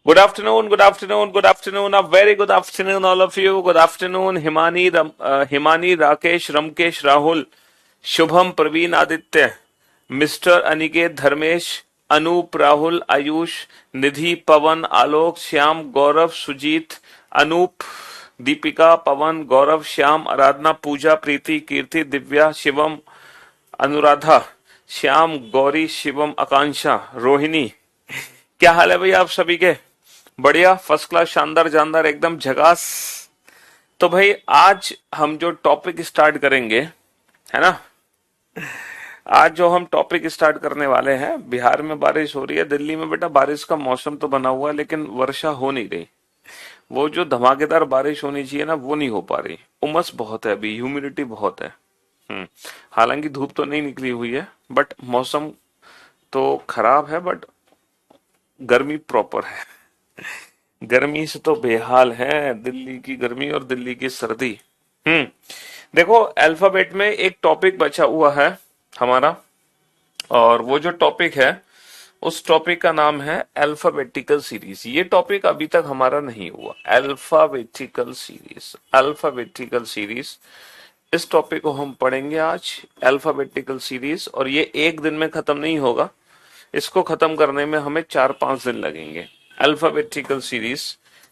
Good afternoon, good afternoon, good afternoon. A very good afternoon, all of you. Good afternoon, Himani, Rakesh, Ramkesh, Rahul, Shubham, Praveen, Aditya, Mr. Aniket, Dharmesh, Anup, Rahul, Ayush, Nidhi, Pawan, Alok, Shyam, Gaurav, Sujit, Anup, Deepika, पवन, गौरव, श्याम, आराधना, पूजा, प्रीति, कीर्ति, दिव्या, शिवम, अनुराधा, श्याम, गौरी, शिवम, आकांक्षा, रोहिणी। क्या हाल है भाई आप सभी के? बढ़िया, first class, शानदार, जानदार, एकदम झकास। तो भाई आज हम जो टॉपिक स्टार्ट करेंगे, है ना, आज जो हम टॉपिक स्टार्ट करने वाले हैं, बिहार में बारिश हो रही है, दिल्ली में बेटा बारिश का मौसम तो बना हुआ है लेकिन वर्षा हो नहीं रही। वो जो धमाकेदार बारिश होनी चाहिए ना, वो नहीं हो पा रही। उमस बहुत है, अभी ह्यूमिडिटी बहुत है। हालांकि धूप तो नहीं निकली हुई है, बट मौसम तो खराब है, बट गर्मी प्रॉपर है। गर्मी से तो बेहाल है, दिल्ली की गर्मी और दिल्ली की सर्दी। हम्म देखो, अल्फाबेट में एक टॉपिक बचा हुआ है हमारा, और वो जो टॉपिक है, उस टॉपिक का नाम है अल्फाबेटिकल सीरीज। ये टॉपिक अभी तक हमारा नहीं हुआ। अल्फाबेटिकल सीरीज, अल्फाबेटिकल सीरीज, इस टॉपिक को हम पढ़ेंगे आज, अल्फाबेटिकल सीरीज। और ये एक दिन में खत्म नहीं होगा, इसको खत्म करने में हमें 4-5 दिन लगेंगे। अल्फाबेटिकल सीरीज,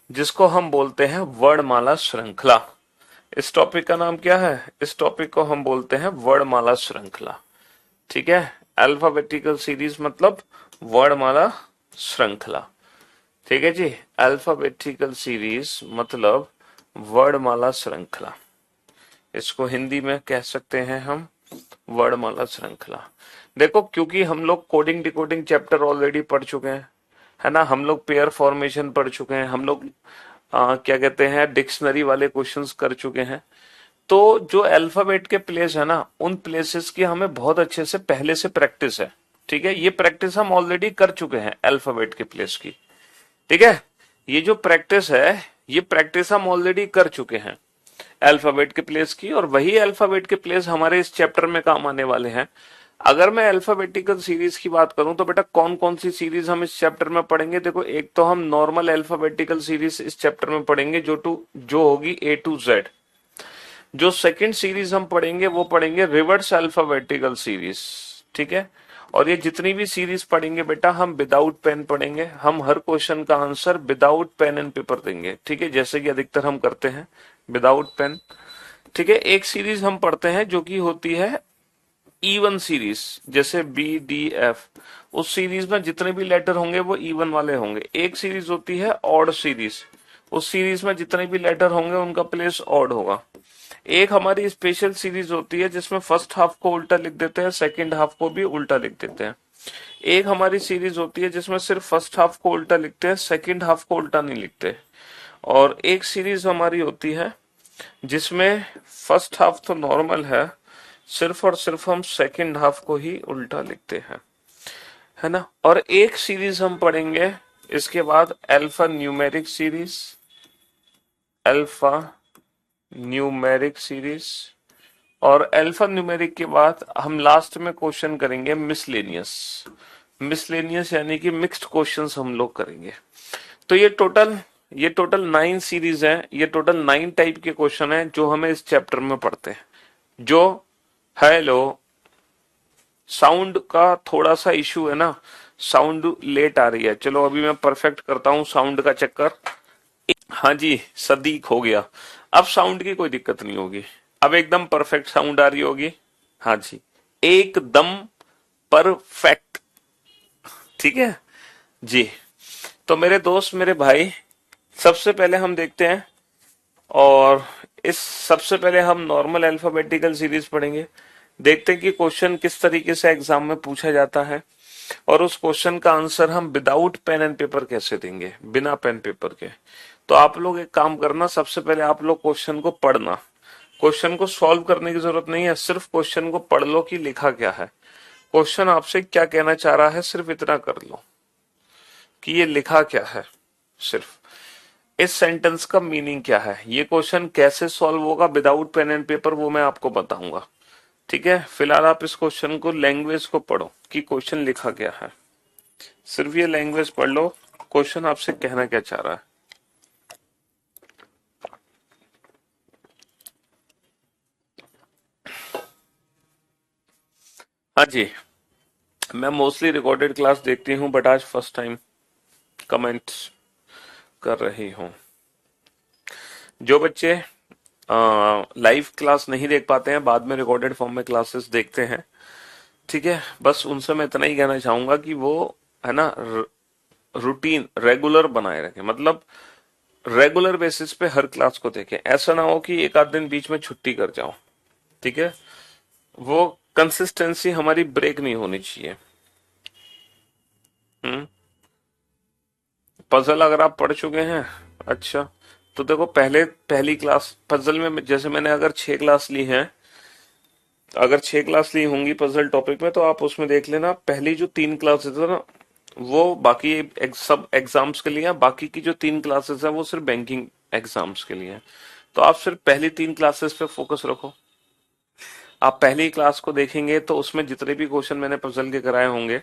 जिसको हम बोलते हैं वर्णमाला श्रृंखला। इस टॉपिक का नाम क्या है? इस टॉपिक को हम बोलते हैं वर्णमाला श्रृंखला। ठीक है, अल्फाबेटिकल सीरीज मतलब वर्णमाला श्रृंखला। ठीक है जी, अल्फाबेटिकल सीरीज मतलब वर्णमाला श्रृंखला। इसको हिंदी में कह सकते हैं हम वर्णमाला श्रृंखला। देखो, क्योंकि हम लोग कोडिंग डिकोडिंग चैप्टर ऑलरेडी पढ़ चुके हैं, है ना, हम लोग पेयर फॉर्मेशन पढ़ चुके हैं, हम लोग क्या कहते हैं, डिक्शनरी वाले क्वेश्चंस कर चुके हैं। तो जो अल्फाबेट के प्लेस है ना, उन प्लेसेस की हमें बहुत अच्छे से पहले से प्रैक्टिस है। ठीक है, ये प्रैक्टिस हम ऑलरेडी कर चुके हैं अल्फाबेट के प्लेस की। ठीक है, ये जो प्रैक्टिस है, ये प्रैक्टिस हम ऑलरेडी कर चुके हैं अल्फाबेट के प्लेस की, और वही अल्फाबेट के प्लेस हमारे इस चैप्टर में काम आने वाले हैं। अगर मैं अल्फाबेटिकल सीरीज की बात करूं तो बेटा कौन कौन सी सीरीज हम इस चैप्टर में पढ़ेंगे? देखो, एक तो हम नॉर्मल अल्फाबेटिकल सीरीज इस चैप्टर में पढ़ेंगे, जो होगी A to Z। जो सेकंड सीरीज हम पढ़ेंगे वो पढ़ेंगे रिवर्स अल्फाबेटिकल सीरीज। ठीक है, और ये जितनी भी सीरीज पढ़ेंगे बेटा, हम विदाउट पेन पढ़ेंगे। हम हर क्वेश्चन का answer without pen and paper देंगे। ठीक है, जैसे कि अधिकतर हम करते हैं विदाउट पेन। ठीक है, एक सीरीज हम पढ़ते हैं जो कि होती है इवन सीरीज, जैसे BDF। उस सीरीज में जितने भी लेटर होंगे वो इवन वाले होंगे। एक सीरीज होती है ऑड सीरीज, उस सीरीज में जितने भी लेटर होंगे उनका प्लेस ऑड होगा। एक हमारी स्पेशल सीरीज होती है जिसमें फर्स्ट हाफ को उल्टा लिख देते हैं, सेकंड हाफ को भी उल्टा लिख देते हैं। एक हमारी सीरीज होती है जिसमें सिर्फ फर्स्ट हाफ को उल्टा लिखते हैं, सेकंड हाफ को उल्टा नहीं लिखते। और एक सीरीज हमारी होती है जिसमें फर्स्ट हाफ तो नॉर्मल है, सिर्फ और सिर्फ हम सेकंड हाफ को ही उल्टा लिखते हैं, है ना। और एक सीरीज हम पढ़ेंगे इसके बाद, alpha numeric series, alpha numeric series. और अल्फा न्यूमेरिक के बाद हम लास्ट में क्वेश्चन करेंगे मिसलेनियस। मिसलेनियस यानी कि मिक्स्ड क्वेश्चंस हम लोग करेंगे। तो ये टोटल 9 सीरीज है, ये टोटल 9 टाइप के क्वेश्चन है जो हमें इस चैप्टर में पढ़ते हैं। जो हेलो, साउंड का थोड़ा सा इशू है ना, साउंड लेट आ रही है। चलो अभी मैं परफेक्ट करता हूं साउंड का चक्कर। हाँ जी, सदीक हो गया। अब साउंड की कोई दिक्कत नहीं होगी, अब एकदम परफेक्ट साउंड आ रही होगी। हाँ जी, एकदम परफेक्ट। ठीक है जी। तो मेरे दोस्त, मेरे भाई, सबसे पहले हम देखते हैं, और इस सबसे पहले हम नॉर्मल अल्फाबेटिकल सीरीज पढ़ेंगे। देखते हैं कि क्वेश्चन किस तरीके से एग्जाम में पूछा जाता है, और उस क्वेश्चन का आंसर हम विदाउट पेन एंड पेपर कैसे देंगे, बिना पेन पेपर के। तो आप लोग एक काम करना, सबसे पहले आप लोग क्वेश्चन को पढ़ना। क्वेश्चन को सॉल्व करने की जरूरत नहीं है, सिर्फ क्वेश्चन को पढ़ लो कि लिखा क्या है, क्वेश्चन आपसे क्या कहना चाह रहा है, सिर्फ इतना कर लो कि ये लिखा क्या है। सिर्फ इस सेंटेंस का मीनिंग क्या है, ये क्वेश्चन कैसे सॉल्व होगा विदाउट पेन एंड पेपर, वो मैं आपको बताऊंगा। ठीक है, फिलहाल आप इस क्वेश्चन को, लैंग्वेज को पढ़ो कि क्वेश्चन लिखा क्या है। सिर्फ ये लैंग्वेज पढ़ लो क्वेश्चन आपसे कहना क्या चाह रहा है? हाँ जी, मैं मोस्टली रिकॉर्डेड क्लास देखती हूँ, बट आज फर्स्ट टाइम कमेंट कर रही हूँ। जो बच्चे लाइव क्लास नहीं देख पाते हैं, बाद में रिकॉर्डेड फॉर्म में क्लासेस देखते हैं, ठीक है, बस उनसे मैं इतना ही कहना चाहूंगा कि वो है ना रूटीन रेगुलर बनाए रखें, मतलब रेगुलर बेसिस पे हर क्लास को देखें। ऐसा ना हो कि एक आध दिन बीच में छुट्टी कर जाओ, ठीक है, वो कंसिस्टेंसी हमारी ब्रेक नहीं होनी चाहिए। हम्म। पजल अगर आप पढ़ चुके हैं, अच्छा, तो देखो पहले पहली क्लास पजल में, जैसे मैंने अगर 6 क्लास ली हैं, अगर 6 क्लास ली होंगी पजल टॉपिक में, तो आप उसमें देख लेना पहली जो 3 क्लासेस है ना, वो बाकी सब एग्जाम्स के लिए है, बाकी की जो 3 क्लासेस है वो सिर्फ बैंकिंग एग्जाम्स के लिए है। तो आप सिर्फ पहली 3 क्लासेस पे फोकस रखो। आप पहली क्लास को देखेंगे तो उसमें जितने भी क्वेश्चन मैंने पजल के कराए होंगे,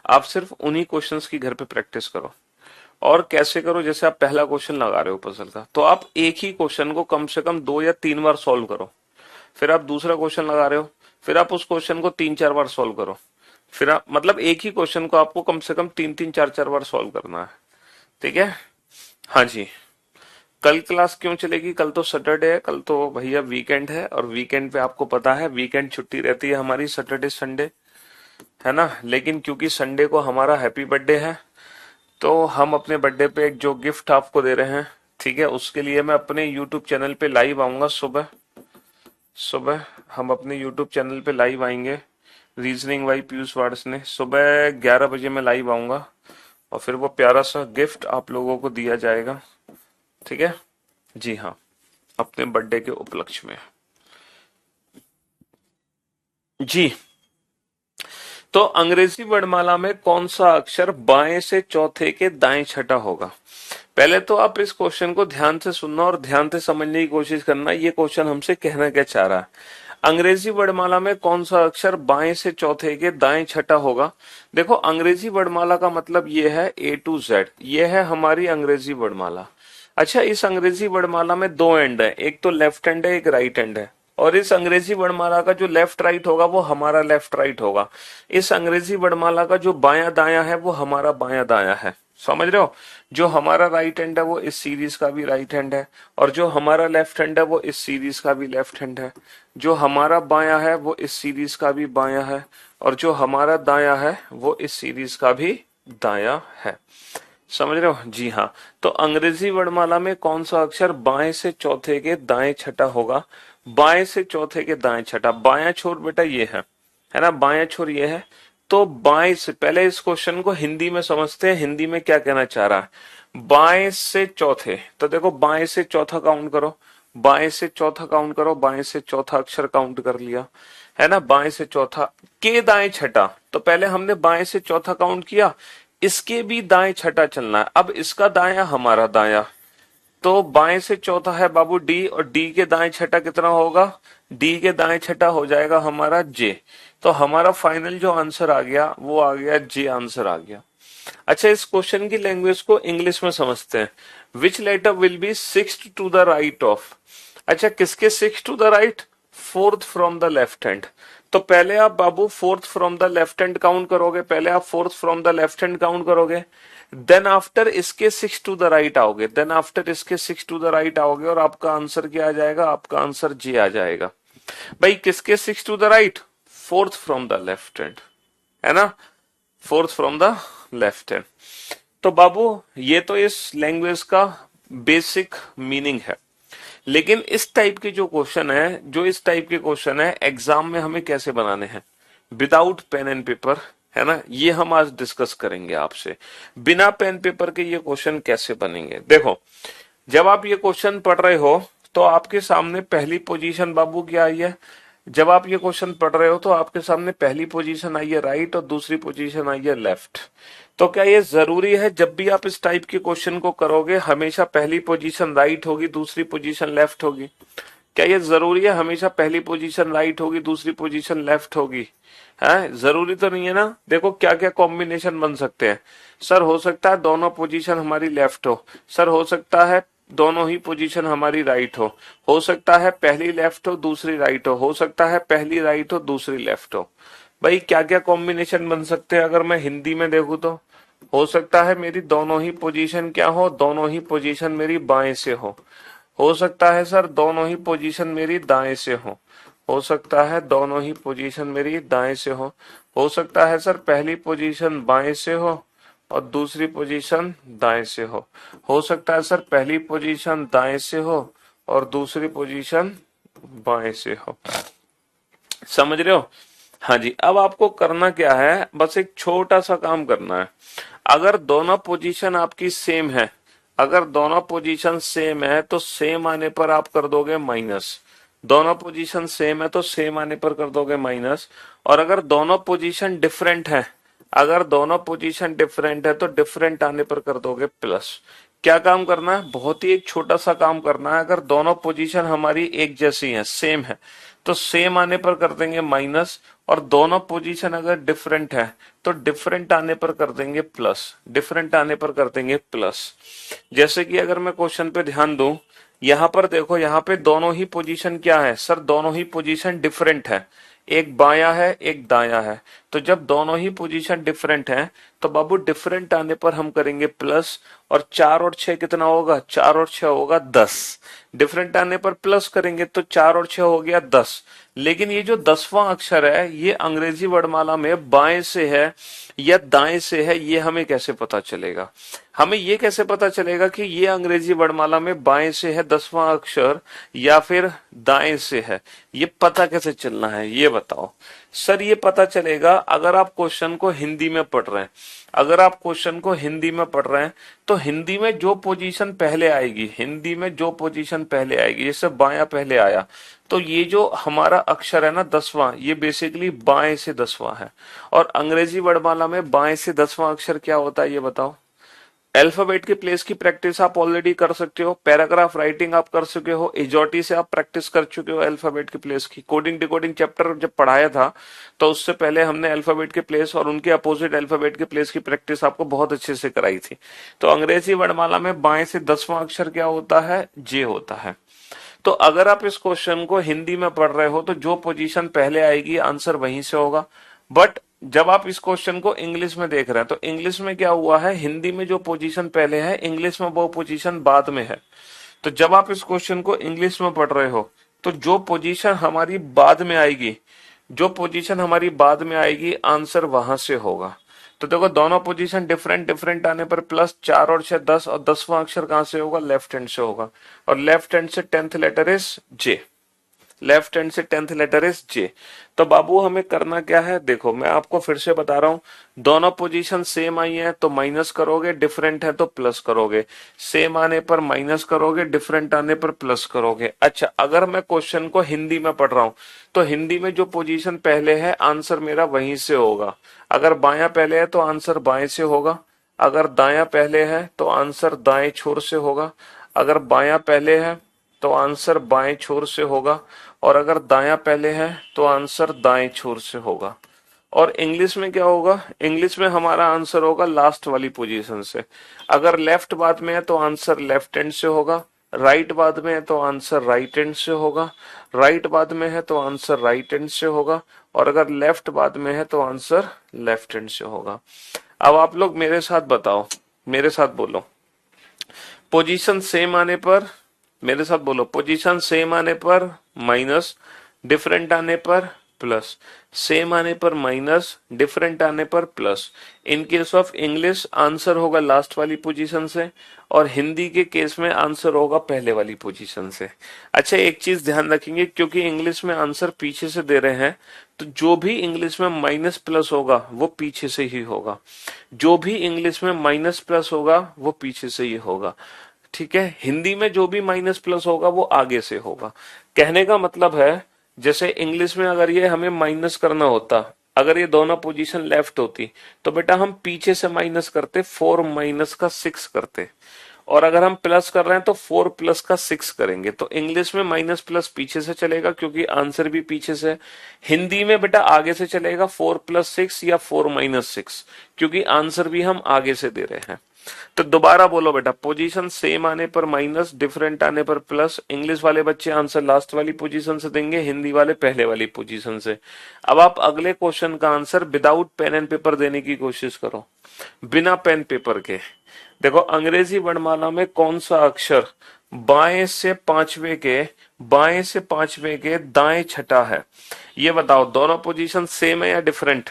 आप सिर्फ उन्हीं क्वेश्चंस की घर पे प्रैक्टिस करो। और कैसे करो, जैसे आप पहला क्वेश्चन लगा रहे हो पजल का, तो आप एक ही क्वेश्चन को कम से कम 2 या 3 बार सॉल्व करो। फिर आप दूसरा क्वेश्चन लगा रहे हो, फिर आप उस क्वेश्चन को 3-4 बार सॉल्व करो। फिर आप, मतलब एक ही क्वेश्चन को आपको कम से कम 3-3, 4-4 बार सॉल्व करना है, ठीक है। हाँ जी। कल क्लास क्यों चलेगी? कल तो सैटरडे है, कल तो भैया वीकेंड है, और वीकेंड पे आपको पता है वीकेंड छुट्टी रहती है हमारी, सैटरडे संडे, है ना। लेकिन क्योंकि संडे को हमारा हैप्पी बर्थडे है, तो हम अपने बर्थडे पे एक जो गिफ्ट आपको दे रहे हैं, ठीक है, उसके लिए मैं अपने यूट्यूब चैनल पे लाइव आऊंगा। सुबह सुबह हम अपने यूट्यूब चैनल पे लाइव आएंगे, रीजनिंग बाई पीयूष वाड्स ने, सुबह 11 बजे मैं लाइव आऊंगा, और फिर वो प्यारा सा गिफ्ट आप लोगों को दिया जाएगा, ठीक है। जी हाँ, अपने बर्थडे के उपलक्ष्य में। जी, तो अंग्रेजी वर्णमाला में कौन सा अक्षर बाएं से चौथे के दाएं छठा होगा? पहले तो आप इस क्वेश्चन को ध्यान से सुनना और ध्यान से समझने की कोशिश करना, ये क्वेश्चन हमसे कहना क्या चाह रहा है। अंग्रेजी वर्णमाला में कौन सा अक्षर बाएं से चौथे के दाएं छठा होगा? देखो, अंग्रेजी वर्णमाला का मतलब ये है A to Z, ये है हमारी अंग्रेजी वर्णमाला। अच्छा, इस अंग्रेजी वर्णमाला में 2 एंड है, एक तो लेफ्ट हैंड है, एक राइट हैंड है, और इस अंग्रेजी वर्णमाला का जो लेफ्ट राइट होगा वो हमारा लेफ्ट राइट होगा। इस अंग्रेजी वर्णमाला का जो बायां दायां है वो हमारा बायां दायां है। समझ रहे हो? जो हमारा राइट हैंड है वो इस सीरीज का भी राइट हैंड है, और जो हमारा लेफ्ट हैंड है वो इस सीरीज का भी लेफ्ट हैंड है। जो हमारा बायां है वो इस सीरीज का भी बायां है, और जो हमारा दायां है वो इस सीरीज का भी दायां है। समझ रहे हो? जी हाँ। तो अंग्रेजी वर्णमाला में कौन सा अक्षर बाएं से चौथे के दाएं छठा होगा? बाएं से चौथे के दाएं छठा, बायां छोर बेटा ये है ना, बायां छोर ये है। तो बाएं से, पहले इस क्वेश्चन को हिंदी में समझते हैं, हिंदी में क्या कहना चाह रहा है। बाएं से चौथे, तो देखो बाएं से चौथा काउंट करो, बाएं से चौथा काउंट करो, बाएं से चौथा अक्षर काउंट कर लिया, है ना। बाएं से चौथा के दाएं छठा, तो पहले हमने बाएं से चौथा काउंट किया, इसके भी दाएं छठा चलना है। अब इसका दाया हमारा दाया, तो बाएं से चौथा है बाबू डी, और डी के दाएं छठा कितना होगा? डी के दाएं छठा हो जाएगा हमारा जे। तो हमारा फाइनल जो आंसर आ गया वो आ गया जे, आंसर आ गया। अच्छा, इस क्वेश्चन की लैंग्वेज को इंग्लिश में समझते हैं। Which letter will be sixth to the right of? अच्छा, किसके six to the right? Fourth from the left hand. तो पहले आप बाबू fourth from the left hand count करोगे, पहले आप fourth from the left hand count करोगे, देन आफ्टर इसके सिक्स टू द राइट आओगे, देन आफ्टर इसके सिक्स टू द राइट आओगे, और आपका आंसर क्या आ जाएगा? आपका आंसर जे आ जाएगा। भाई किसके six to the right? Fourth from the left hand, है ना, fourth from the left hand. तो बाबू ये तो इस लैंग्वेज का बेसिक मीनिंग है। लेकिन इस टाइप के जो क्वेश्चन है, जो इस टाइप के क्वेश्चन है एग्जाम में हमें कैसे बनाने हैं विदाउट पेन एंड पेपर, है ना, ये हम आज डिस्कस करेंगे आपसे। बिना पेन पेपर के ये क्वेश्चन कैसे बनेंगे? देखो, जब आप ये क्वेश्चन पढ़ रहे हो तो आपके सामने पहली पोजीशन बाबू क्या आई है? जब आप ये क्वेश्चन पढ़ रहे हो तो आपके सामने पहली पोजीशन आई है राइट, और दूसरी पोजीशन आई है लेफ्ट। तो क्या ये जरूरी है जब भी आप इस टाइप के क्वेश्चन को करोगे हमेशा पहली पोजीशन राइट होगी, दूसरी पोजीशन लेफ्ट होगी? क्या ये जरूरी है हमेशा पहली पोजीशन राइट होगी दूसरी पोजीशन लेफ्ट होगी? है, जरूरी तो नहीं है ना। देखो क्या क्या कॉम्बिनेशन बन सकते हैं। सर हो सकता है दोनों पोजीशन हमारी लेफ्ट हो, सर हो सकता है दोनों ही पोजीशन हमारी राइट हो सकता है पहली लेफ्ट हो दूसरी राइट हो सकता है पहली राइट हो दूसरी लेफ्ट हो। भाई क्या क्या कॉम्बिनेशन बन सकते हैं? अगर मैं हिंदी में देखूं तो हो सकता है मेरी दोनों ही पोजीशन क्या हो, दोनों ही पोजीशन मेरी बाएं से हो सकता है सर दोनों ही पोजीशन मेरी दाएं से हो सकता है दोनों ही पोजीशन मेरी दाएं से हो सकता है सर पहली पोजीशन बाएं से हो और दूसरी पोजीशन दाएं से हो सकता है सर पहली पोजीशन दाएं से हो और दूसरी पोजीशन बाएं से हो। समझ रहे हो? हाँ जी। अब आपको करना क्या है, बस एक छोटा सा काम करना है। अगर दोनों पोजीशन आपकी सेम है, अगर दोनों पोजीशन सेम है तो सेम आने पर आप कर दोगे माइनस, दोनों पोजीशन सेम है तो सेम आने पर कर दोगे माइनस। और अगर दोनों पोजीशन डिफरेंट है, अगर दोनों पोजीशन डिफरेंट है तो डिफरेंट आने पर कर दोगे प्लस। क्या काम करना है? बहुत ही एक छोटा सा काम करना है। अगर दोनों पोजीशन हमारी एक जैसी है, सेम है, तो सेम आने पर कर देंगे माइनस। और दोनों पोजीशन अगर डिफरेंट है तो डिफरेंट आने पर कर देंगे प्लस, डिफरेंट आने पर कर देंगे प्लस। जैसे कि अगर मैं क्वेश्चन पे ध्यान दूं, यहां पर देखो, यहां पे दोनों ही पोजीशन क्या है सर? दोनों ही पोजीशन डिफरेंट है, एक बायां है एक दायां है। तो जब दोनों ही पोजीशन डिफरेंट है तो बाबू डिफरेंट आने पर हम करेंगे प्लस। और 4 और 6 कितना होगा? 4 और 6 होगा 10। डिफरेंट आने पर प्लस करेंगे तो 4 और 6 हो गया 10। लेकिन ये जो 10वां अक्षर है ये अंग्रेजी वर्णमाला में बाएं से है या दाएं से है, ये हमें कैसे पता चलेगा? हमें ये कैसे पता चलेगा कि ये अंग्रेजी वर्णमाला में बाएं से है 10वां अक्षर या फिर दाएं से है? ये पता कैसे चलना है ये बताओ। सर ये पता चलेगा अगर आप क्वेश्चन को हिंदी में पढ़ रहे हैं। अगर आप क्वेश्चन को हिंदी में पढ़ रहे हैं तो हिंदी में जो पोजीशन पहले आएगी, हिंदी में जो पोजीशन पहले आएगी, जैसे बायां पहले आया तो ये जो हमारा अक्षर है ना 10वां, ये बेसिकली बाएं से 10वां है। और अंग्रेजी वर्णमाला में बाएं से 10वां अक्षर क्या होता है ये बताओ। अल्फाबेट के प्लेस की प्रैक्टिस आप ऑलरेडी कर सकते हो, पैराग्राफ राइटिंग आप कर चुके हो, एजॉटी से आप प्रैक्टिस कर चुके हो अल्फाबेट के प्लेस की। कोडिंग डिकोडिंग चैप्टर जब पढ़ाया था तो उससे पहले हमने अल्फाबेट के प्लेस और उनके अपोजिट अल्फाबेट के प्लेस की प्रैक्टिस आपको बहुत अच्छे से कराई थी। तो अंग्रेजी वर्णमाला में बाएं से 10वां अक्षर क्या होता है? जे होता है। तो अगर आप इस क्वेश्चन को हिंदी में पढ़ रहे हो तो जो पोजीशन पहले आएगी आंसर वहीं से होगा। बट जब आप इस क्वेश्चन को इंग्लिश में देख रहे हैं तो इंग्लिश में क्या हुआ है, हिंदी में जो पोजीशन पहले है इंग्लिश में वो पोजीशन बाद में है। तो जब आप इस क्वेश्चन को इंग्लिश में पढ़ रहे हो तो जो पोजीशन हमारी बाद में आएगी, जो पोजीशन हमारी बाद में आएगी आंसर वहां से होगा। तो देखो दोनों पोजीशन डिफरेंट डिफरेंट आने पर प्लस 4 और 6 10, और 10वां अक्षर कहां से होगा? लेफ्ट हैंड से होगा। और लेफ्ट हैंड से 10th letter is J, left hand से 10th लेटर इज जे। तो बाबू हमें करना क्या है? देखो मैं आपको फिर से बता रहा हूं, दोनों पोजीशन सेम आई है तो माइनस करोगे, डिफरेंट है तो प्लस करोगे। सेम आने पर माइनस करोगे, डिफरेंट आने पर प्लस करोगे। अच्छा अगर मैं क्वेश्चन को हिंदी में पढ़ रहा हूं तो हिंदी में जो पोजीशन पहले है आंसर मेरा वहीं से होगा। अगर बायां पहले है तो आंसर बाएं से होगा, अगर दायां पहले है तो आंसर दाएं छोर से होगा, अगर बायां पहले है तो आंसर बाएं छोर से होगा, और अगर दायां पहले है तो आंसर दाएं छोर से होगा। और इंग्लिश में क्या होगा? इंग्लिश में हमारा आंसर होगा लास्ट वाली पोजीशन से। अगर लेफ्ट बाद में है तो आंसर लेफ्ट हैंड से होगा, राइट बाद में है तो आंसर राइट हैंड से होगा, राइट बाद में है तो आंसर राइट हैंड से होगा, और अगर लेफ्ट बाद में है तो आंसर लेफ्ट हैंड से होगा। अब आप लोग मेरे साथ बताओ, मेरे साथ बोलो, पोजीशन सेम आने पर, मेरे साथ बोलो, पोजीशन सेम आने पर माइनस, डिफरेंट आने पर प्लस, सेम आने पर माइनस, डिफरेंट आने पर plus. In case of English answer होगा लास्ट वाली पोजीशन से, और हिंदी के केस में आंसर होगा पहले वाली पोजीशन से। अच्छा एक चीज ध्यान रखेंगे, क्योंकि इंग्लिश में आंसर पीछे से दे रहे हैं तो जो भी इंग्लिश में माइनस प्लस होगा वो पीछे से ही होगा, जो भी इंग्लिश में माइनस प्लस होगा वो पीछे से ही होगा। ठीक है, हिंदी में जो भी माइनस प्लस होगा वो आगे से होगा। कहने का मतलब है जैसे इंग्लिश में अगर ये हमें माइनस करना होता, अगर ये दोनों पोजीशन लेफ्ट होती तो बेटा हम पीछे से माइनस करते, 4 - 6 करते। और अगर हम प्लस कर रहे हैं तो 4 प्लस का 6 करेंगे। तो इंग्लिश में माइनस प्लस पीछे से चलेगा क्योंकि आंसर भी पीछे से है। हिंदी में बेटा आगे से चलेगा 4 प्लस 6 या 4 माइनस 6, क्योंकि आंसर भी हम आगे से दे रहे हैं। तो दोबारा बोलो बेटा, पोजीशन सेम आने पर माइनस, डिफरेंट आने पर प्लस। इंग्लिश वाले बच्चे आंसर लास्ट वाली पोजीशन से देंगे, हिंदी वाले पहले वाली पोजीशन से। अब आप अगले क्वेश्चन का answer without pen and paper देने की कोशिश करो, बिना पेन पेपर के। देखो, अंग्रेजी वर्णमाला में कौन सा अक्षर बाएं से पांचवें के दाएं छठा है? ये बताओ, दोनों पोजीशन सेम है या डिफरेंट?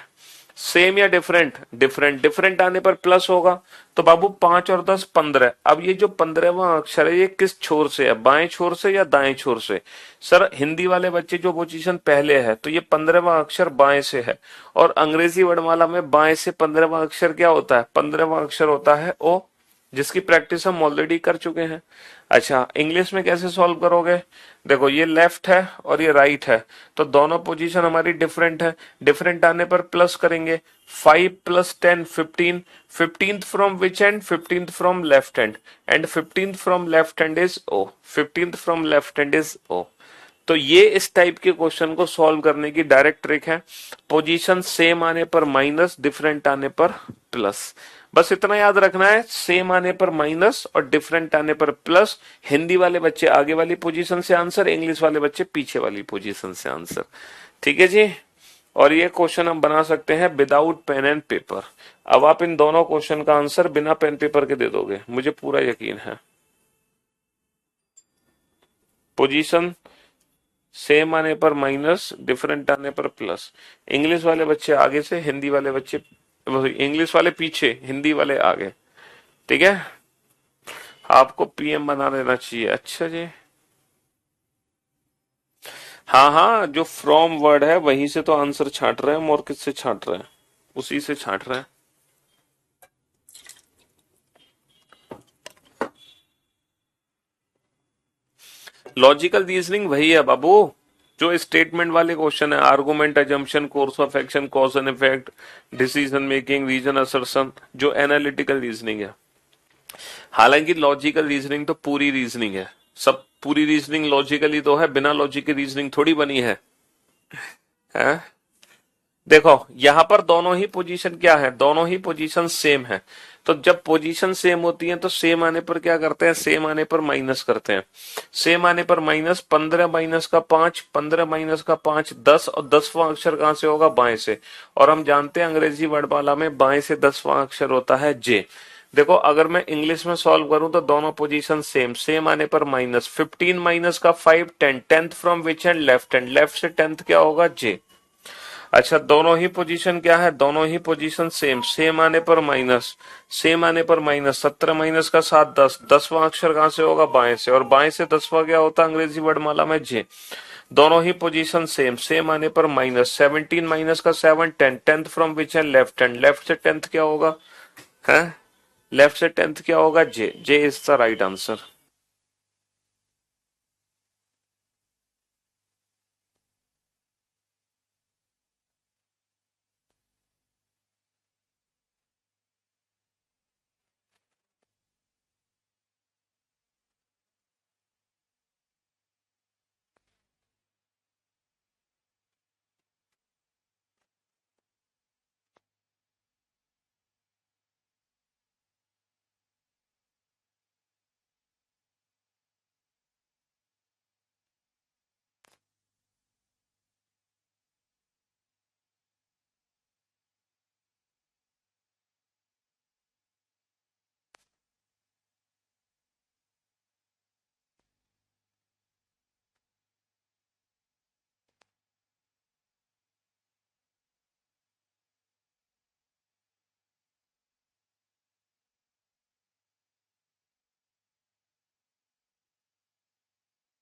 सेम या डिफरेंट? डिफरेंट। डिफरेंट आने पर प्लस होगा। तो बाबू 5 और 10 15। अब ये जो 15वां अक्षर है ये किस छोर से है, बाएं छोर से या दाएं छोर से? सर हिंदी वाले बच्चे जो पोजीशन पहले है तो ये 15वां अक्षर बाएं से है, और अंग्रेजी वर्णमाला में बाएं से 15वां अक्षर क्या होता है? 15वां अक्षर होता है ओ, जिसकी प्रैक्टिस हम ऑलरेडी कर चुके हैं। अच्छा, इंग्लिश में कैसे सॉल्व करोगे? देखो, ये लेफ्ट है और ये राइट है, तो दोनों पोजीशन हमारी डिफरेंट है। डिफरेंट आने पर प्लस करेंगे। 5 plus 10 15। 15th from which end? 15th from left hand, and 15th from left hand is O. 15th from left hand is O. तो ये इस टाइप के क्वेश्चन को सॉल्व करने की डायरेक्ट ट्रिक है। पोजीशन सेम आने पर माइनस, डिफरेंट आने पर प्लस। बस इतना याद रखना है, सेम आने पर माइनस और डिफरेंट आने पर प्लस। हिंदी वाले बच्चे आगे वाली पोजीशन से आंसर, इंग्लिश वाले बच्चे पीछे वाली पोजीशन से आंसर। ठीक है जी। और ये क्वेश्चन हम बना सकते हैं विदाउट पेन एंड पेपर। अब आप इन दोनों क्वेश्चन का आंसर बिना पेन पेपर के दे दोगे, मुझे पूरा यकीन है। पोजीशन सेम आने पर माइनस, डिफरेंट आने पर प्लस। इंग्लिश वाले बच्चे आगे से, हिंदी वाले बच्चे, इंग्लिश वाले पीछे, हिंदी वाले आगे। ठीक है, आपको पीएम बना देना चाहिए। अच्छा जी। हाँ हाँ, जो फ्रॉम वर्ड है वहीं से तो आंसर छांट रहे हैं हम, और किससे छांट रहे हैं? उसी से छांट रहे हैं। लॉजिकल रीजनिंग वही है बाबू, जो स्टेटमेंट वाले क्वेश्चन है। Argument, assumption, course of action, cause and effect, decision making, reason assertion, जो एनालिटिकल रीजनिंग है। हालांकि लॉजिकल रीजनिंग तो पूरी रीजनिंग है, सब पूरी रीजनिंग लॉजिकली तो है, बिना लॉजिक की रीजनिंग थोड़ी बनी है? देखो, यहां पर दोनों ही पोजीशन क्या है? दोनों ही पोजीशन सेम है। तो जब पोजीशन सेम होती है तो सेम आने पर क्या करते हैं? सेम आने पर माइनस करते हैं। सेम आने पर माइनस, 15 माइनस का 5, 15 माइनस का 5 10, और 10वां अक्षर कहां से होगा? बाएं से। और हम जानते हैं अंग्रेजी वर्णमाला में बाएं से 10वां अक्षर होता है जे। देखो, अगर मैं इंग्लिश में सॉल्व करूं तो दोनों पोजीशन सेम। सेम आने पर माइनस, 15 माइनस का 5 10। 10th from which hand? Left hand. Left से 10th क्या होगा? जे। अच्छा, दोनों ही पोजीशन क्या है? दोनों ही पोजीशन सेम। सेम आने पर माइनस, सेम आने पर माइनस, 17 माइनस का 7 10। 10वां अक्षर कहां से होगा? बाएं से। और बाएं से 10वां क्या होता है अंग्रेजी वर्णमाला में? जे। दोनों ही पोजीशन सेम। सेम आने पर माइनस, 17 माइनस का 7 10। 10th फ्रॉम विच है? Left hand. लेफ्ट से 10th क्या होगा? है, लेफ्ट से 10th क्या होगा? जे। जे इज द राइट आंसर।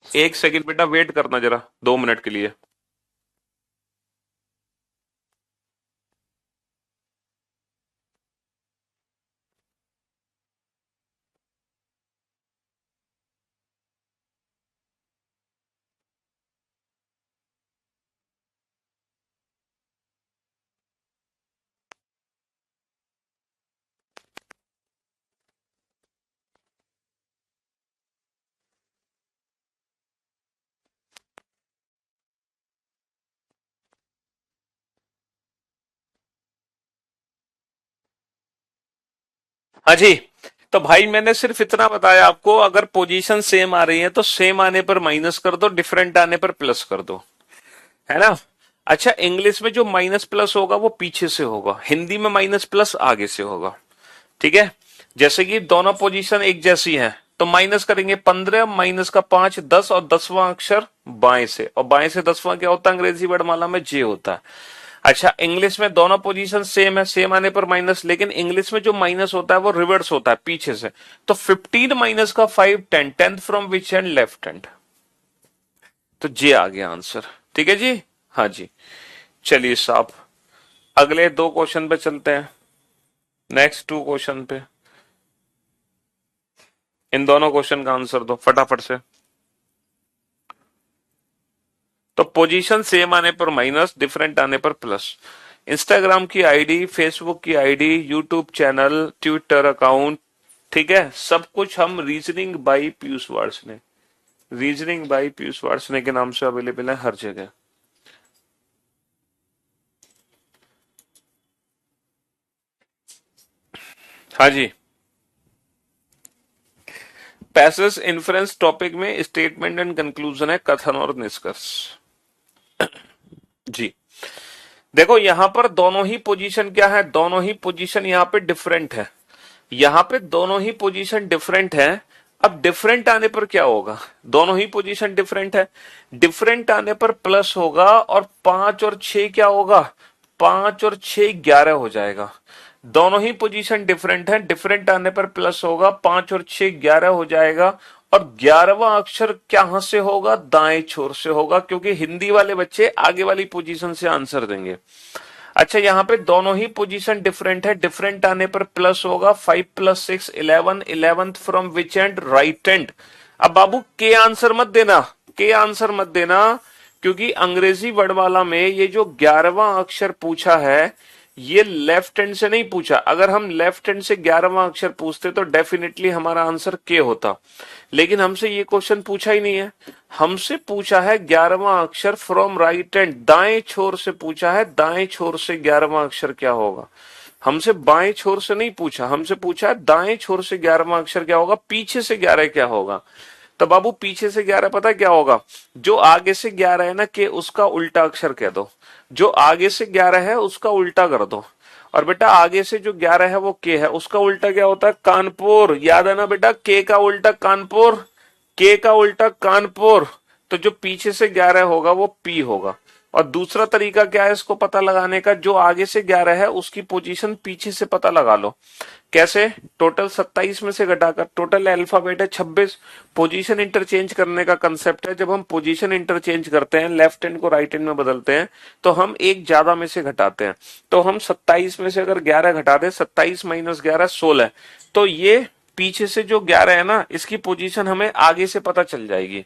एक सेकंड बेटा, वेट करना जरा 2 मिनट के लिए। हाँ जी। तो भाई मैंने सिर्फ इतना बताया आपको, अगर पोजीशन सेम आ रही है तो सेम आने पर माइनस कर दो, डिफरेंट आने पर प्लस कर दो, है ना। अच्छा, इंग्लिश में जो माइनस प्लस होगा वो पीछे से होगा, हिंदी में माइनस प्लस आगे से होगा। ठीक है। जैसे कि दोनों पोजीशन एक जैसी हैं तो माइनस करेंगे 15 माइनस का 5 10, और 10वां अक्षर बाएं से, और बाएं से 10वां क्या होता है अंग्रेजी वर्णमाला में, जे होता है। अच्छा, इंग्लिश में दोनों पोजीशन सेम है, सेम आने पर माइनस, लेकिन इंग्लिश में जो माइनस होता है वो रिवर्स होता है, पीछे से। तो 15 माइनस का 5 10, 10th from which and, left hand. तो जे आ गया आंसर। ठीक है जी। हाँ जी। चलिए साहब, अगले दो क्वेश्चन पे चलते हैं, नेक्स्ट टू क्वेश्चन पे। इन दोनों क्वेश्चन का आंसर दो फटाफट से। तो पोजीशन सेम आने पर माइनस, डिफरेंट आने पर प्लस। इंस्टाग्राम की आईडी, फेसबुक की ID, YouTube channel, Twitter account, ठीक है, सब कुछ हम reasoning by Piyush Varshney, reasoning by Piyush Varshney के नाम से अवेलेबल है हर जगह। हाँ जी। पैसेज इन्फ्रेंस टॉपिक में स्टेटमेंट एंड कंक्लूजन है, कथन और निष्कर्ष। जी। देखो यहां पर दोनों ही पोजीशन क्या है, दोनों ही पोजीशन यहां पे डिफरेंट है, यहां पे दोनों ही पोजीशन डिफरेंट है। अब डिफरेंट आने पर क्या होगा, दोनों ही पोजीशन डिफरेंट है, डिफरेंट आने पर प्लस होगा, और 5 और 6 क्या होगा, 5 और 6 11 हो जाएगा। दोनों ही पोजीशन डिफरेंट है, डिफरेंट आने पर प्लस होगा, 5 और 6 11 हो जाएगा। और 11वां अक्षर कहां से होगा, दाएं छोर से होगा, क्योंकि हिंदी वाले बच्चे आगे वाली पोजीशन से आंसर देंगे। अच्छा, यहां पे दोनों ही पोजीशन डिफरेंट है, डिफरेंट आने पर प्लस होगा, 5 + 6 11, 11th from which and, right and. अब बाबू के आंसर मत देना, के आंसर मत देना, क्योंकि अंग्रेजी वर्णमाला में ये जो 11वां अक्षर पूछा है ये लेफ्ट हैंड से नहीं पूछा। अगर हम लेफ्ट हैंड से 11वां अक्षर पूछते तो डेफिनेटली हमारा आंसर के होता, लेकिन हमसे ये क्वेश्चन पूछा ही नहीं है। हमसे पूछा है 11वां अक्षर फ्रॉम राइट हैंड, दाएं छोर से पूछा है, दाएं छोर से 11वां अक्षर क्या होगा। हमसे बाएं छोर से नहीं पूछा, हमसे पूछा है दाएं छोर से 11वां अक्षर क्या होगा, पीछे से 11 क्या होगा। तो बाबू पीछे से 11 पता क्या होगा, जो आगे से 11 है ना के, उसका उल्टा अक्षर कह दो, जो आगे से 11 है उसका उल्टा कर दो। और बेटा आगे से जो 11 है वो के है, उसका उल्टा क्या होता है, कानपुर। याद है ना बेटा, के का उल्टा कानपुर, के का उल्टा कानपुर। तो जो पीछे से 11 होगा वो पी होगा। और दूसरा तरीका क्या है इसको पता लगाने का, जो आगे से 11 है उसकी पोजीशन पीछे से पता लगा लो। कैसे, टोटल 27 में से घटाकर, टोटल अल्फाबेट है 26, पोजीशन इंटरचेंज करने का कंसेप्ट है। जब हम पोजीशन इंटरचेंज करते हैं, लेफ्ट हैंड को राइट हैंड में बदलते हैं, तो हम एक ज्यादा में से घटाते हैं। तो हम 27 में से अगर 11 घटा दें, 27 - 11 16, तो ये पीछे से जो 11 है ना, इसकी पोजीशन हमें आगे से पता चल जाएगी,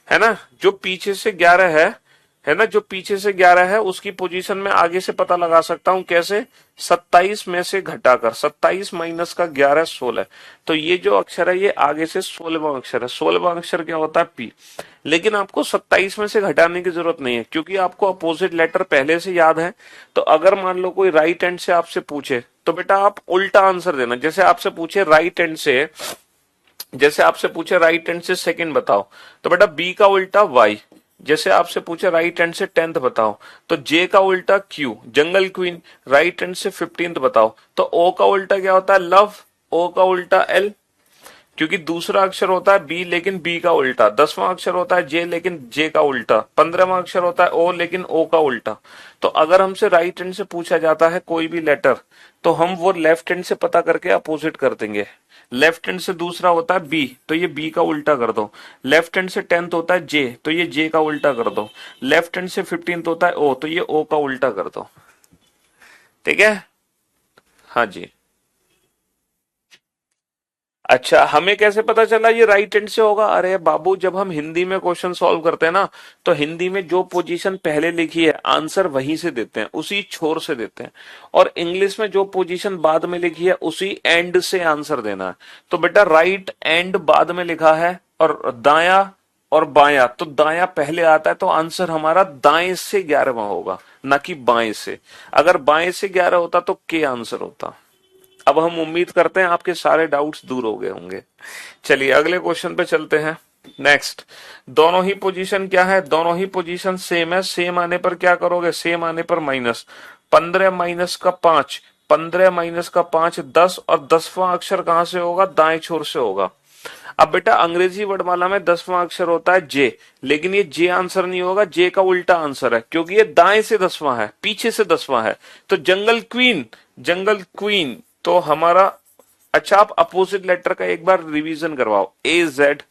है ना। जो पीछे से 11 है ना, जो पीछे से 11 है उसकी पोजीशन में आगे से पता लगा सकता हूं। कैसे, 27 में से घटाकर, 27 माइनस का 11 16। तो ये जो अक्षर है ये आगे से 16वां अक्षर है, 16वां अक्षर क्या होता है, पी। लेकिन आपको 27 में से घटाने की जरूरत नहीं है, क्योंकि आपको अपोजिट लेटर पहले से याद है। तो अगर मान लो कोई राइट हैंड से आपसे पूछे तो बेटा आप उल्टा आंसर देना। जैसे आपसे पूछे राइट हैंड से, जैसे आपसे पूछे राइट हैंड से सेकंड बताओ, तो बेटा बी का उल्टा वाई। जैसे आपसे पूछे राइट हैंड से 10th बताओ, तो जे का उल्टा क्यू, जंगल क्वीन। राइट हैंड से 15th बताओ, तो ओ का उल्टा क्या होता है, लव, ओ का उल्टा एल, क्योंकि दूसरा अक्षर होता है बी लेकिन बी का उल्टा। 10वां अक्षर होता है जे लेकिन जे का उल्टा। 15वां अक्षर होता है ओ लेकिन ओ का उल्टा। तो अगर हमसे राइट हैंड से पूछा जाता है कोई भी लेटर, तो हम वो लेफ्ट हैंड से पता करके अपोजिट कर देंगे। लेफ्ट हैंड से दूसरा होता है बी, तो ये बी का उल्टा कर दो। लेफ्ट हैंड से 10th होता है जे, तो ये जे का उल्टा कर दो। लेफ्ट हैंड से 15th होता है ओ, तो ये ओ का उल्टा कर दो। ठीक है। हाँ जी। अच्छा, हमें कैसे पता चला ये राइट हैंड से होगा। अरे बाबू, जब हम हिंदी में क्वेश्चन सॉल्व करते हैं ना, तो हिंदी में जो पोजीशन पहले लिखी है आंसर वहीं से देते हैं, उसी छोर से देते हैं। और इंग्लिश में जो पोजीशन बाद में लिखी है उसी एंड से आंसर देना है। तो बेटा राइट एंड बाद में लिखा है, और दाया और बाया, तो दाया पहले आता है, तो आंसर हमारा दाएं से 11वां होगा, ना कि बाएं से। अगर बाएं से 11 होता तो के आंसर होता। अब हम उम्मीद करते हैं आपके सारे डाउट्स दूर हो गए होंगे। चलिए अगले क्वेश्चन पे चलते हैं। नेक्स्ट, दोनों ही पोजीशन क्या है? दोनों ही पोजीशन सेम है। सेम आने पर क्या करोगे? सेम आने पर माइनस 15 माइनस का 5, 15 माइनस का 5 10, और 10वां अक्षर कहां से होगा? दाएं छोर से होगा। अब बेटा अंग्रेजी वर्णमाला में 10वां अक्षर होता है जे, लेकिन ये जे आंसर नहीं होगा, जे का उल्टा आंसर है, क्योंकि ये दाएं से 10वां है, पीछे से 10वां है। तो जंगल क्वीन, जंगल क्वीन तो हमारा, अच्छा आप अपोजिट लेटर का एक बार रिवीजन करवाओ। A Z,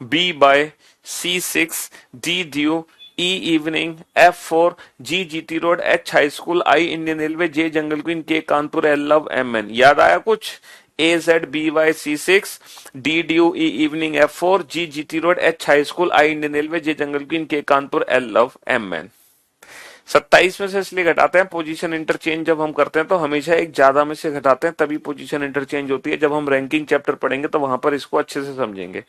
B by, C 6, D dew, E evening, F 4, G GT road, H high school, I Indian railway, J jungle queen, K Kanpur, L love, M N. याद आया कुछ? A Z, B Y, C 6, D dew, E evening, F 4, G GT road, H high school, I Indian railway, J jungle queen, K Kanpur, L love, M N. 27 में से इसलिए घटाते हैं, position interchange जब हम करते हैं तो हमेशा एक ज्यादा में से घटाते हैं, तभी पोजीशन इंटरचेंज होती है। जब हम रैंकिंग चैप्टर पढ़ेंगे तो वहां पर इसको अच्छे से समझेंगे।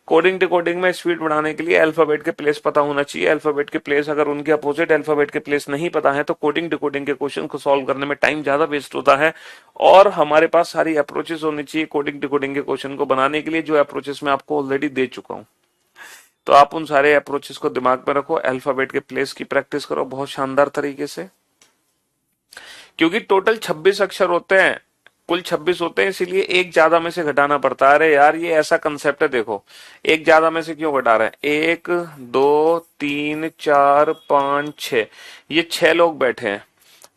कोडिंग डिकोडिंग में स्पीड बढ़ाने के लिए अल्फाबेट के प्लेस पता होना चाहिए। अल्फाबेट के प्लेस अगर उनके अपोजिट अल्फाबेट के प्लेस नहीं पता है तो कोडिंग डिकोडिंग के क्वेश्चन को सॉल्व करने में टाइम ज्यादा वेस्ट होता है। और हमारे पास सारी अप्रोचेस होनी चाहिए कोडिंग डिकोडिंग के क्वेश्चन को बनाने के लिए, जो अप्रोचेस मैं आपको ऑलरेडी दे चुका हूं। तो आप उन सारे अप्रोचेस को दिमाग में रखो, अल्फाबेट के प्लेस की प्रैक्टिस करो बहुत शानदार तरीके से, क्योंकि टोटल 26 अक्षर होते हैं, कुल 26 होते हैं, इसीलिए एक ज्यादा में से घटाना पड़ता है। अरे यार ये ऐसा कंसेप्ट है, देखो एक ज्यादा में से क्यों घटा रहे हैं? 1 2 3 4 5 6, ये 6 लोग बैठे हैं,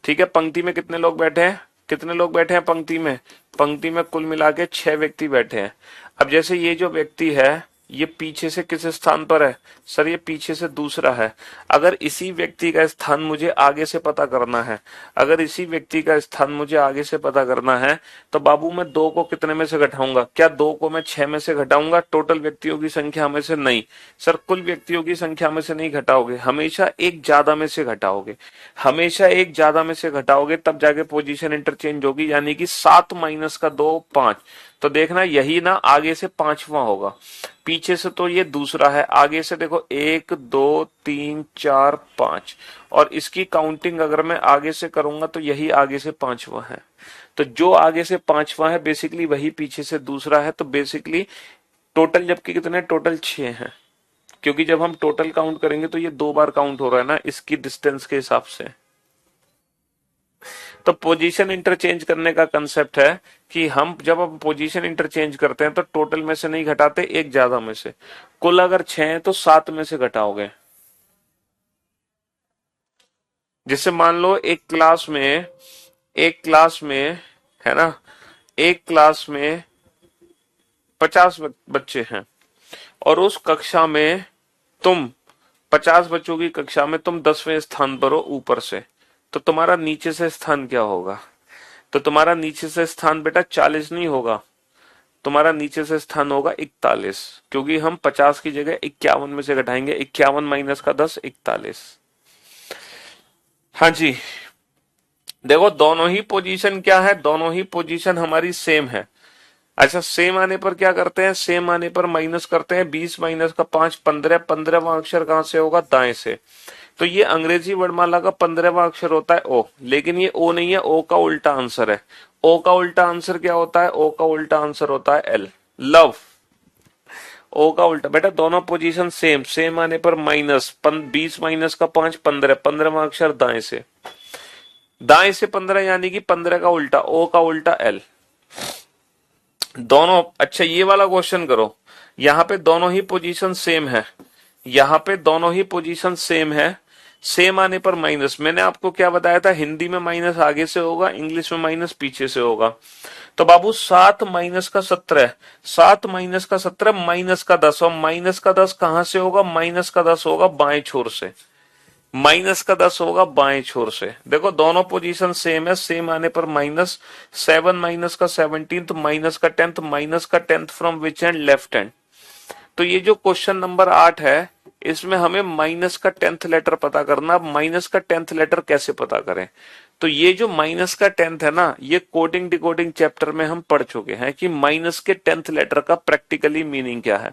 ठीक है। पंक्ति में कितने लोग बैठे हैं? कितने लोग बैठे हैं पंक्ति में? पंक्ति में कुल मिला के 6 व्यक्ति बैठे हैं। अब जैसे ये जो व्यक्ति है ये पीछे से किस स्थान पर है? सर ये पीछे से दूसरा है। अगर इसी व्यक्ति का स्थान मुझे आगे से पता करना है, अगर इसी व्यक्ति का स्थान मुझे आगे से पता करना है, तो बाबू मैं 2 को कितने में से घटाऊंगा? क्या 2 को मैं 6 में से घटाऊंगा टोटल व्यक्तियों की संख्या में से? नहीं सर, कुल व्यक्तियों की संख्या में से नहीं घटाओगे, हमेशा एक ज्यादा में से घटाओगे, हमेशा एक ज्यादा में से घटाओगे, तब जाके पोजीशन इंटरचेंज होगी। यानी कि 7 माइनस का 2 5, तो देखना यही ना आगे से 5वां होगा, पीछे से तो ये दूसरा है, आगे से देखो 1 2 3 4 5, और इसकी काउंटिंग अगर मैं आगे से करूंगा तो यही आगे से 5वां है। तो जो आगे से 5वां है बेसिकली वही पीछे से दूसरा है। तो बेसिकली टोटल जबकि कितने? टोटल 6 हैं, क्योंकि जब हम टोटल काउंट करेंगे तो ये 2 बार काउंट हो रहा है ना इसकी डिस्टेंस के हिसाब से। तो पोजीशन इंटरचेंज करने का कंसेप्ट है कि हम जब हम पोजीशन इंटरचेंज करते हैं तो टोटल में से नहीं घटाते, एक ज्यादा में से। कुल अगर 6 है तो 7 में से घटाओगे। जैसे मान लो एक क्लास में है ना, एक क्लास में 50 बच्चे हैं, और उस कक्षा में तुम 50 बच्चों की कक्षा में तुम 10वें स्थान पर हो ऊपर से, तो तुम्हारा नीचे से स्थान क्या होगा? तो तुम्हारा नीचे से स्थान बेटा 40 नहीं होगा, तुम्हारा नीचे से स्थान होगा 41, क्योंकि हम 50 की जगह 51 में से घटाएंगे। 51 माइनस का 10 41। हाँ जी, देखो दोनों ही पोजीशन क्या है? दोनों ही पोजीशन हमारी सेम है। अच्छा सेम आने पर क्या करते हैं? सेम आने पर माइनस करते हैं। 20 माइनस का 5 15, 15वां अक्षर कहां से होगा? दाएं से। तो ये अंग्रेजी वर्णमाला का 15वां अक्षर होता है ओ, लेकिन ये ओ नहीं है, ओ का उल्टा आंसर है। ओ का उल्टा आंसर क्या होता है? ओ का उल्टा आंसर होता है एल, लव। ओ का उल्टा बेटा दोनों पोजीशन सेम, सेम आने पर माइनस 20 माइनस का 5 15, 15वां अक्षर दाएं से, दाएं से 15 यानी कि 15 का उल्टा, ओ का उल्टा एल। दोनों, अच्छा ये वाला क्वेश्चन करो, यहाँ पे दोनों ही पोजीशन सेम है, यहाँ पे दोनों ही पोजीशन सेम है। सेम आने पर माइनस, मैंने आपको क्या बताया था? हिंदी में माइनस आगे से होगा, इंग्लिश में माइनस पीछे से होगा। तो बाबू 7 माइनस का 17, 7 माइनस का 17 माइनस का 10, और माइनस का 10 कहां से होगा? माइनस का 10 होगा बाएं छोर से, माइनस का 10 होगा बाएं छोर से। देखो दोनों पोजीशन सेम है, सेम आने पर माइनस। 7 माइनस का 17 माइनस का 10, माइनस का 10 from which and? Left hand. तो ये जो क्वेश्चन नंबर 8 है इसमें हमें माइनस का 10th लेटर पता करना। अब माइनस का 10th लेटर कैसे पता करें? तो ये जो माइनस का 10th है ना, ये कोडिंग डिकोडिंग चैप्टर में हम पढ़ चुके हैं कि माइनस के 10th लेटर का प्रैक्टिकली मीनिंग क्या है।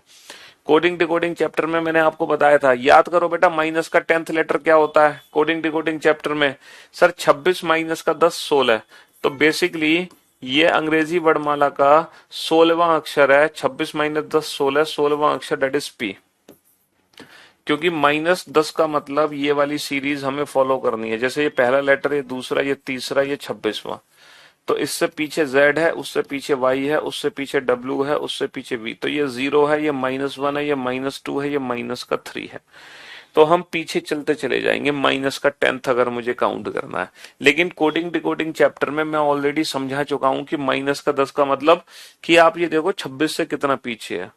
कोडिंग डिकोडिंग चैप्टर में मैंने आपको बताया था, याद करो बेटा माइनस का 10th लेटर क्या होता है कोडिंग डिकोडिंग चैप्टर में? सर 26 माइनस का 10 16, तो बेसिकली ये अंग्रेजी वर्णमाला का 16वां अक्षर है। 26 माइनस 10 16, 16वां अक्षर डेट इज पी। क्योंकि -10 का मतलब ये वाली सीरीज हमें फॉलो करनी है। जैसे ये पहला लेटर, ये दूसरा, ये तीसरा, ये 26वां। तो इससे पीछे Z है, उससे पीछे Y है, उससे पीछे W है, उससे पीछे V। तो ये 0 है, ये -1 है, ये -2 है, ये -3 है। तो हम पीछे चलते चले जाएंगे माइनस का 10th अगर मुझे काउंट करना है। लेकिन कोडिंग डिकोडिंग चैप्टर में मैं ऑलरेडी समझा चुका हूं कि -10 का मतलब कि आप ये देखो 26 से कितना पीछे है।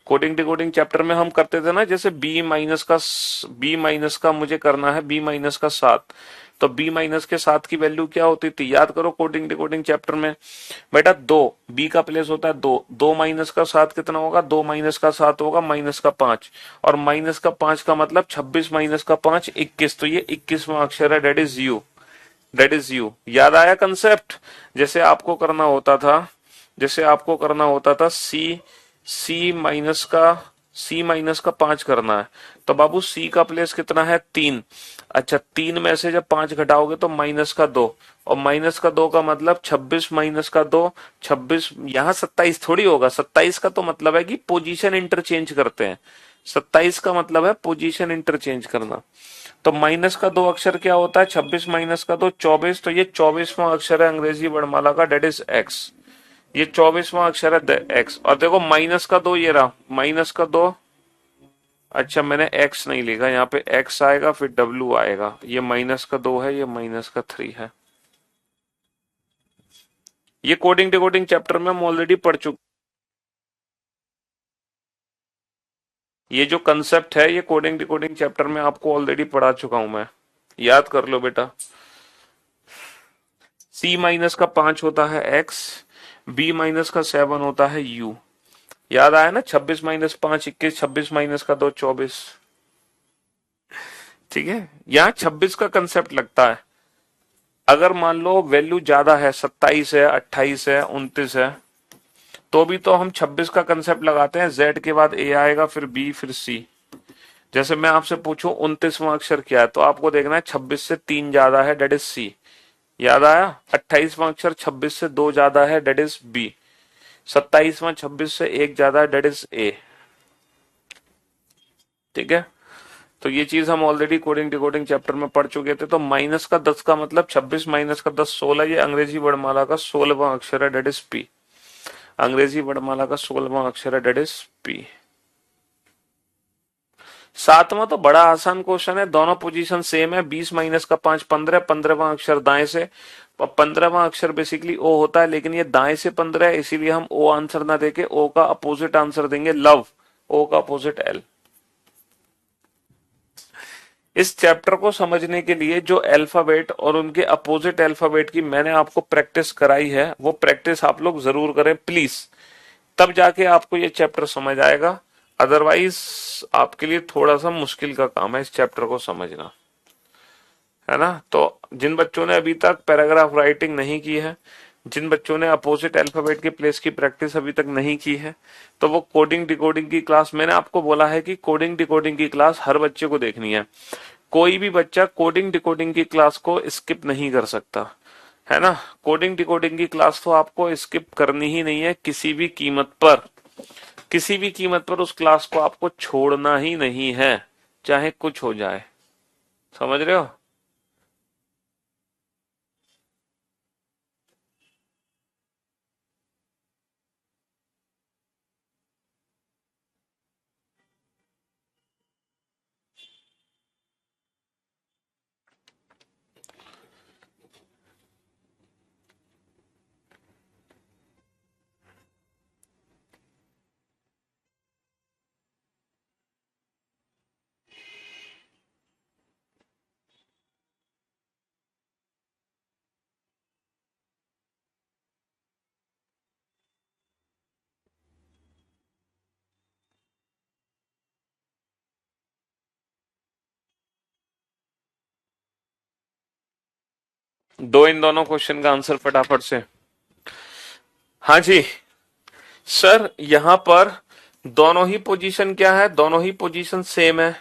कोडिंग डिकोडिंग चैप्टर में हम करते थे ना, जैसे बी माइनस का मुझे करना है B-7। तो B-7 की वैल्यू क्या होती थी, याद करो कोडिंग डिकोडिंग चैप्टर में। बेटा 2, बी का प्लेस होता है 2, 2-7 कितना होगा, 2-7 होगा -5। और -5 का मतलब 26-5 21। तो ये 21वां अक्षर है, that is U. That is U. याद आया कंसेप्ट। जैसे आपको करना होता था, सी माइनस का 5 करना है। तो बाबू सी का प्लेस कितना है, 3। अच्छा, 3 में से जब 5 घटाओगे तो -2। और -2 का मतलब 26-2, 26। यहां 27 थोड़ी होगा। 27 का तो मतलब है कि पोजीशन इंटरचेंज करते हैं। 27 का मतलब है पोजीशन इंटरचेंज करना। तो -2 अक्षर क्या होता है, 26-2 24। तो ये 24वां अक्षर है अंग्रेजी वर्णमाला का, डेट इज एक्स। ये 24वां अक्षर है एक्स। और देखो -2 ये रहा, -2। अच्छा, मैंने एक्स नहीं लिखा, यहाँ पे एक्स आएगा फिर डब्ल्यू आएगा। ये -2 है, ये -3 है। ये कोडिंग डिकोडिंग चैप्टर में हम ऑलरेडी पढ़ चुके। ये जो कंसेप्ट है ये कोडिंग डिकोडिंग चैप्टर में आपको ऑलरेडी पढ़ा चुका हूं मैं। याद कर लो बेटा। C-5 होता है एक्स, B-7 होता है यू। याद आया ना, 26-5 21, 26-2 24। ठीक है, यहाँ 26 का कंसेप्ट लगता है। अगर मान लो वैल्यू ज्यादा है, 27 है, 28 है, 29 है, तो भी तो हम 26 का कंसेप्ट लगाते हैं। Z के बाद A आएगा, फिर B, फिर C। जैसे मैं आपसे पूछूं 29वां अक्षर क्या है, तो आपको देखना है 26 से 3 ज्यादा है, डेट इज C। याद आया। 28वां अक्षर 26 से 2 ज्यादा है, डेट इज B। 27वां 26 से 1 ज्यादा है, डेट इज A। ठीक है, तो ये चीज हम ऑलरेडी कोडिंग डिकोडिंग चैप्टर में पढ़ चुके थे। तो -10 का मतलब 26-10 16। ये अंग्रेजी वर्णमाला का 16वां अक्षर है, डेट इज पी। अंग्रेजी वर्णमाला का 16वां अक्षर है, डेट इज पी। 7वां तो बड़ा आसान क्वेश्चन है, दोनों पोजीशन सेम है। 20-5 15, 15वां अक्षर दाएं से। 15वां अक्षर बेसिकली ओ होता है, लेकिन ये दाएं से 15 है, इसीलिए हम ओ आंसर ना देके ओ का अपोजिट आंसर देंगे, लव। ओ का अपोजिट एल। इस चैप्टर को समझने के लिए जो अल्फाबेट और उनके अपोजिट अल्फाबेट की मैंने आपको प्रैक्टिस कराई है, वो प्रैक्टिस आप लोग जरूर करें प्लीज। तब जाके आपको ये चैप्टर समझ आएगा। अदरवाइज आपके लिए थोड़ा सा मुश्किल का काम है इस चैप्टर को समझना, है ना। तो जिन बच्चों ने अभी तक पैराग्राफ राइटिंग नहीं की है, जिन बच्चों ने अपोजिट अल्फाबेट के प्लेस की प्रैक्टिस अभी तक नहीं की है, तो वो कोडिंग डिकोडिंग की क्लास, मैंने आपको बोला है कि कोडिंग डिकोडिंग की क्लास हर बच्चे को देखनी है। कोई भी बच्चा कोडिंग डिकोडिंग की क्लास को स्किप नहीं कर सकता, है ना। कोडिंग डिकोडिंग की क्लास तो आपको स्किप करनी ही नहीं है, किसी भी कीमत पर। किसी भी कीमत पर उस क्लास को आपको छोड़ना ही नहीं है, चाहे कुछ हो जाए। समझ रहे हो। दो इन दोनों क्वेश्चन का आंसर फटाफट से। हाँ जी सर, यहां पर दोनों ही पोजीशन क्या है, दोनों ही पोजीशन सेम है।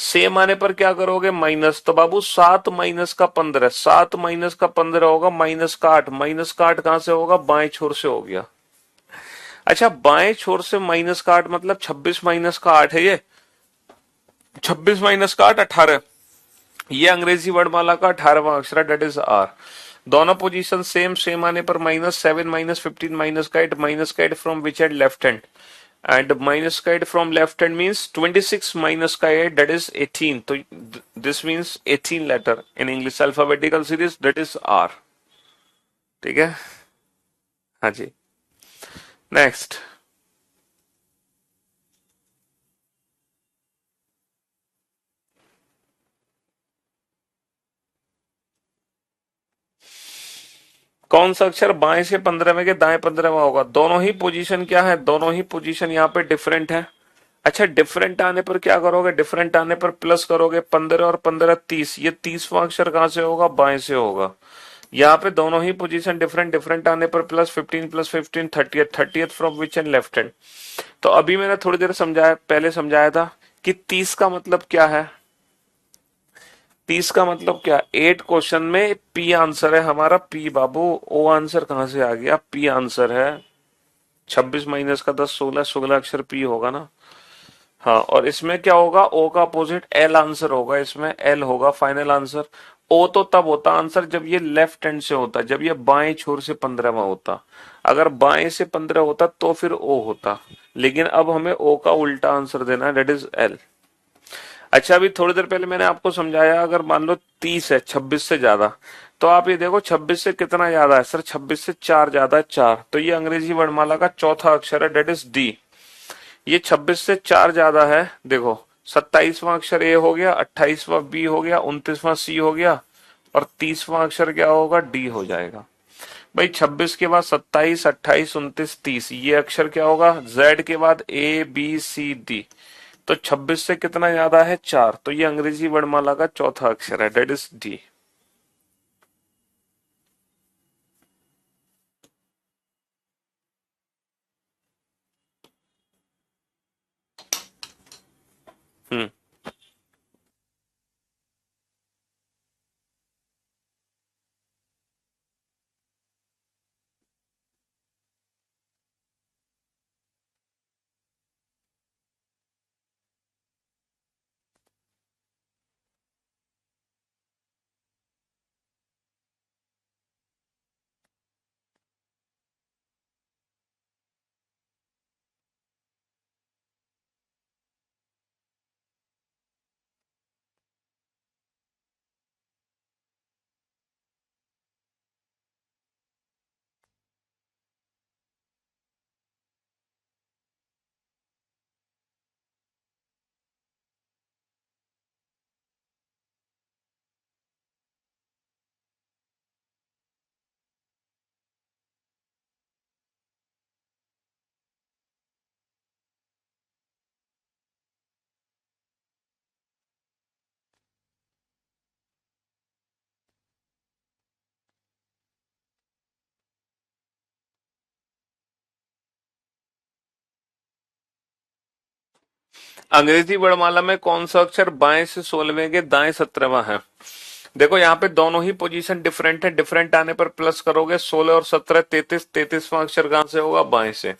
सेम आने पर क्या करोगे, माइनस। तो बाबू 7 माइनस का 15, 7 माइनस का 15 होगा माइनस का 8, माइनस का 8 कहां से होगा, बाएं छोर से हो गया। अच्छा, बाएं छोर से माइनस का 8 मतलब 26 माइनस का 8 है ये, 26 माइनस का 8 18। ये अंग्रेजी वर्णमाला का 18वां अक्षर है, डेट इज आर। दोनों पोजीशन सेम, सेम आने पर -7 -15 -8 -8 from which hand, left hand. And minus का 8 from left hand means 26 minus का 8 that is 18. तो this means 18 letter in English alphabetical series, that is R. ठीक है, हाँ जी। नेक्स्ट, कौन सा अक्षर बाएं से 15वें के दाएं 15वां होगा। दोनों ही पोजीशन क्या है, दोनों ही पोजीशन यहाँ पे डिफरेंट है। अच्छा, डिफरेंट आने पर क्या करोगे, डिफरेंट आने पर प्लस करोगे, 15 और 15 30, ये 30वां अक्षर कहां से होगा, बाएं से होगा। यहाँ पे दोनों ही पोजीशन डिफरेंट, डिफरेंट आने पर plus 15 + 15 30th, 30th from which and, left hand. तो अभी मैंने थोड़ी देर समझाया, पहले समझाया था कि 30 का मतलब क्या है, 30 का मतलब क्या, 8 क्वेश्चन में पी आंसर है हमारा, पी बाबू। ओ आंसर कहां से आ गया, पी आंसर है। 26 माइनस का 10 16, 16 अक्षर पी होगा ना। हाँ, और इसमें क्या होगा, ओ का अपोजिट एल आंसर होगा, इसमें एल होगा फाइनल आंसर। ओ तो तब होता आंसर जब ये लेफ्ट हैंड से होता, जब ये बाएं छोर से 15वां होता। अगर बाएं से 15 होता तो फिर ओ होता, लेकिन अब हमें ओ का उल्टा आंसर देना है, डेट इज एल। अच्छा, अभी थोड़ी देर पहले मैंने आपको समझाया, अगर मान लो 30 है 26 से ज्यादा, तो आप ये देखो 26 से कितना ज्यादा है सर, 26 से 4 ज्यादा है, 4। तो ये अंग्रेजी वर्णमाला का चौथा अक्षर है, डेट इज डी। ये 26 से 4 ज्यादा है, देखो 27वां अक्षर ए हो गया, 28वां बी हो गया, 29वां सी हो गया, और 30वां अक्षर क्या होगा, डी हो जाएगा। भाई 26 के बाद 27 28 29 30, ये अक्षर क्या होगा, जेड के बाद ए बी सी डी। तो 26 से कितना ज्यादा है, 4। तो ये अंग्रेजी वर्णमाला का चौथा अक्षर है, डेट इज डी। हम्म। अंग्रेजी वर्णमाला में कौन सा अक्षर बाएं से 16वें के दाएं 17वां है। देखो यहाँ पे दोनों ही पोजीशन डिफरेंट है, डिफरेंट आने पर प्लस करोगे, 16 और 17 33, 33वां अक्षर कहां से होगा, बाएं से।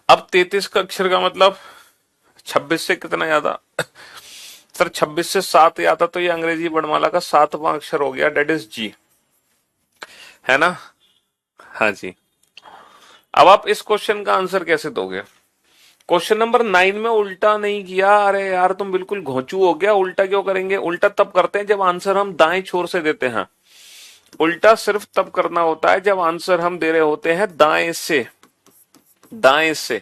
अब 33 का अक्षर का मतलब 26 से कितना ज्यादा सर, 26 से 7 ज्यादा, तो ये अंग्रेजी वर्णमाला का 7वां अक्षर हो गया, डेट इज जी, है ना। हाँ जी। अब आप इस क्वेश्चन का आंसर कैसे दोगे, क्वेश्चन नंबर 9 में उल्टा नहीं किया, अरे यार तुम बिल्कुल घोंचू हो गया। उल्टा क्यों करेंगे, उल्टा तब करते हैं जब आंसर हम दाएं छोर से देते हैं। उल्टा सिर्फ तब करना होता है जब आंसर हम दे रहे होते हैं दाएं से, दाएं से।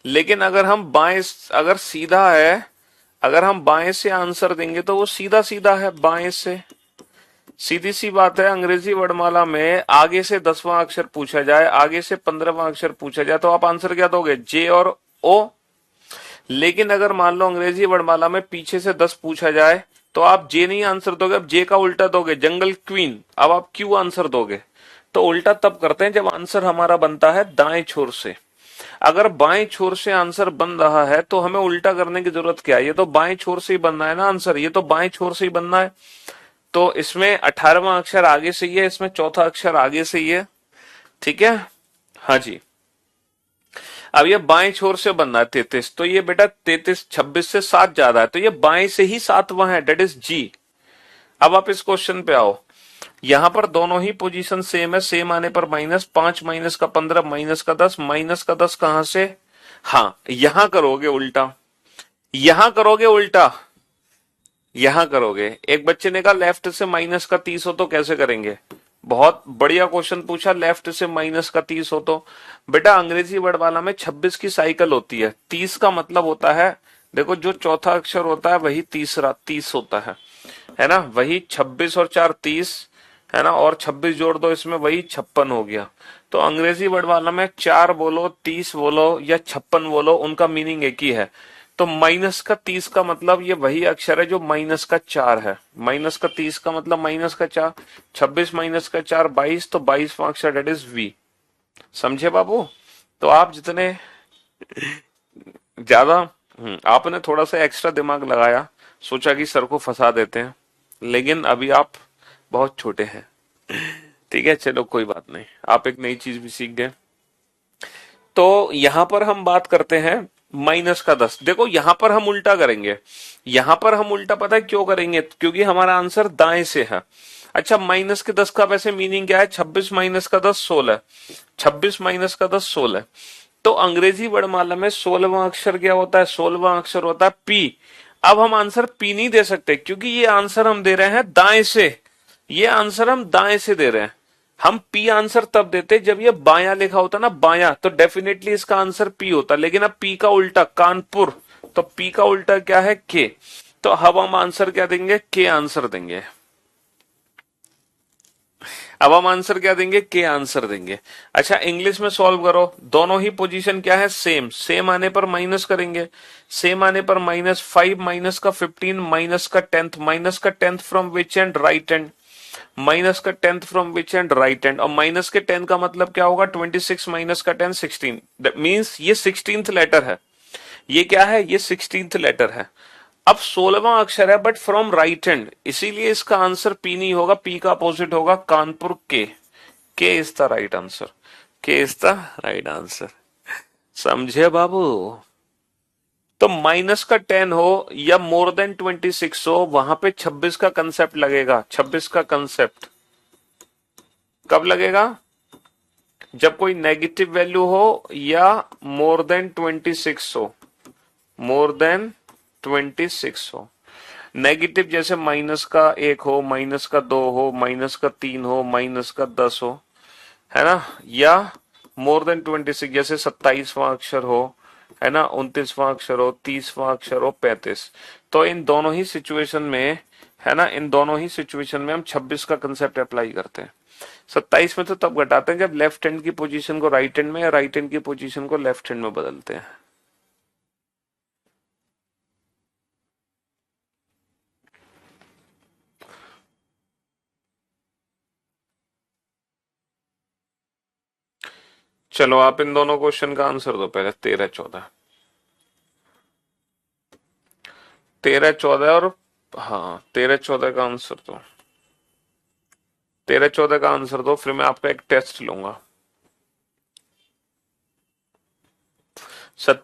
लेकिन अगर हम बाएं, अगर सीधा है, अगर हम बाएं से आंसर देंगे तो वो सीधा सीधा है, बाएं से। सीधी सी बात है, अंग्रेजी वर्णमाला में आगे से 10वां अक्षर पूछा जाए, आगे से 15वां अक्षर पूछा जाए, तो आप आंसर क्या दोगे, जे और ओ। लेकिन अगर मान लो अंग्रेजी वर्णमाला में पीछे से 10 पूछा जाए, तो आप जे नहीं आंसर दोगे, अब जे का उल्टा दोगे, जंगल क्वीन। अब आप क्यू आंसर दोगे। तो उल्टा तब करते हैं जब आंसर हमारा बनता है दाएं छोर से। अगर बाएं छोर से आंसर बन रहा है तो हमें उल्टा करने की जरूरत क्या है, ये तो बाएं छोर से ही बनना है ना आंसर, ये तो बाएं छोर से ही बनना है। तो इसमें 18वां अक्षर आगे से ही है, इसमें चौथा अक्षर आगे से ही है, ठीक है। हाँ जी, अब ये बाएं छोर से बनना है 33, तो ये बेटा 33 26 से 7 ज्यादा है, तो ये बाएं से ही 7वां है, डेट इज जी। अब आप इस क्वेश्चन पे आओ, यहां पर दोनों ही पोजीशन सेम है, सेम आने पर -5 -15 -10 -10 कहां से, हाँ यहां करोगे उल्टा, यहां करोगे उल्टा, यहां करोगे। एक बच्चे ने कहा लेफ्ट से -30 हो तो कैसे करेंगे, बहुत बढ़िया क्वेश्चन पूछा, लेफ्ट से -30 हो तो बेटा अंग्रेजी वर्ड वाला में 26 की साइकिल होती है, 30 का मतलब होता है, देखो जो चौथा अक्षर होता है वही तीसरा 30 होता है ना, वही 26 और 4 30 है ना, और 26 जोड़ दो इसमें, वही 56 हो गया। तो अंग्रेजी वर्ड वाला में 4 बोलो 30 बोलो या 56 बोलो, उनका मीनिंग एक ही है। तो -30 का मतलब ये वही अक्षर है जो -4 है, -30 का मतलब -4, 26 -4 22, तो 22वां अक्षर डेट इज वी। समझे बाबू। तो आप जितने ज्यादा आपने थोड़ा सा एक्स्ट्रा दिमाग लगाया, सोचा कि सर को फंसा देते हैं, लेकिन अभी आप बहुत छोटे हैं, ठीक है, चलो कोई बात नहीं, आप एक नई चीज भी सीख गए। तो यहां पर हम बात करते हैं -10, देखो यहां पर हम उल्टा करेंगे, यहां पर हम उल्टा पता है क्यों करेंगे, क्योंकि हमारा आंसर दाएं से है। अच्छा -10 का वैसे मीनिंग क्या है, 26 -10 16, 26 -10 16, तो अंग्रेजी वर्णमाला में 16वां अक्षर क्या होता है, 16वां अक्षर होता है पी। अब हम आंसर पी नहीं दे सकते क्योंकि ये आंसर हम दे रहे हैं दाएं से, ये आंसर हम दाएं से दे रहे हैं। हम पी आंसर तब देते जब ये बायां लिखा होता ना, बायां, तो डेफिनेटली इसका आंसर पी होता, लेकिन अब पी का उल्टा कानपुर, तो पी का उल्टा क्या है के, तो अब हम आंसर क्या देंगे, के आंसर देंगे। अब हम आंसर क्या देंगे, के आंसर देंगे। अच्छा इंग्लिश में सॉल्व करो, दोनों ही पोजीशन क्या है, सेम, सेम आने पर माइनस करेंगे, सेम आने पर -5 माइनस का 15 माइनस का 10th, माइनस का 10th from which and, right and, minus का 10th from which and, right and, और माइनस के 10 का मतलब क्या होगा, 26 माइनस का 10 16, दैट मींस ये 16th लेटर है, ये क्या है, ये 16th लेटर है। अब 16वां अक्षर है बट फ्रॉम राइट हैंड, इसीलिए इसका आंसर पी नहीं होगा, पी का अपोजिट होगा कानपुर के इज द राइट आंसर, के इज द राइट आंसर। समझे बाबू। तो -10 हो या more than 26 हो, वहां पे 26 का कंसेप्ट लगेगा, 26 का कंसेप्ट कब लगेगा, जब कोई नेगेटिव वैल्यू हो या more than 26 हो, more than 26 हो। नेगेटिव जैसे -1 हो, -2 हो, -3 हो, -10 हो, है ना, या more than 26 जैसे 27वां अक्षर हो, है ना, 29वां अक्षर हो, 30वां अक्षर हो, 35, तो इन दोनों ही सिचुएशन में, है ना, इन दोनों ही सिचुएशन में हम 26 का कंसेप्ट अप्लाई करते हैं। 27 में तो तब घटाते हैं जब लेफ्ट हैंड की पोजीशन को राइट हैंड में या राइट हैंड की पोजीशन को लेफ्ट हैंड में बदलते हैं। चलो आप इन दोनों क्वेश्चन का आंसर दो पहले, 13 14, 13 14 और, हाँ 13 14 का आंसर दो, 13 14 का आंसर दो, फिर मैं आपका एक टेस्ट लूंगा।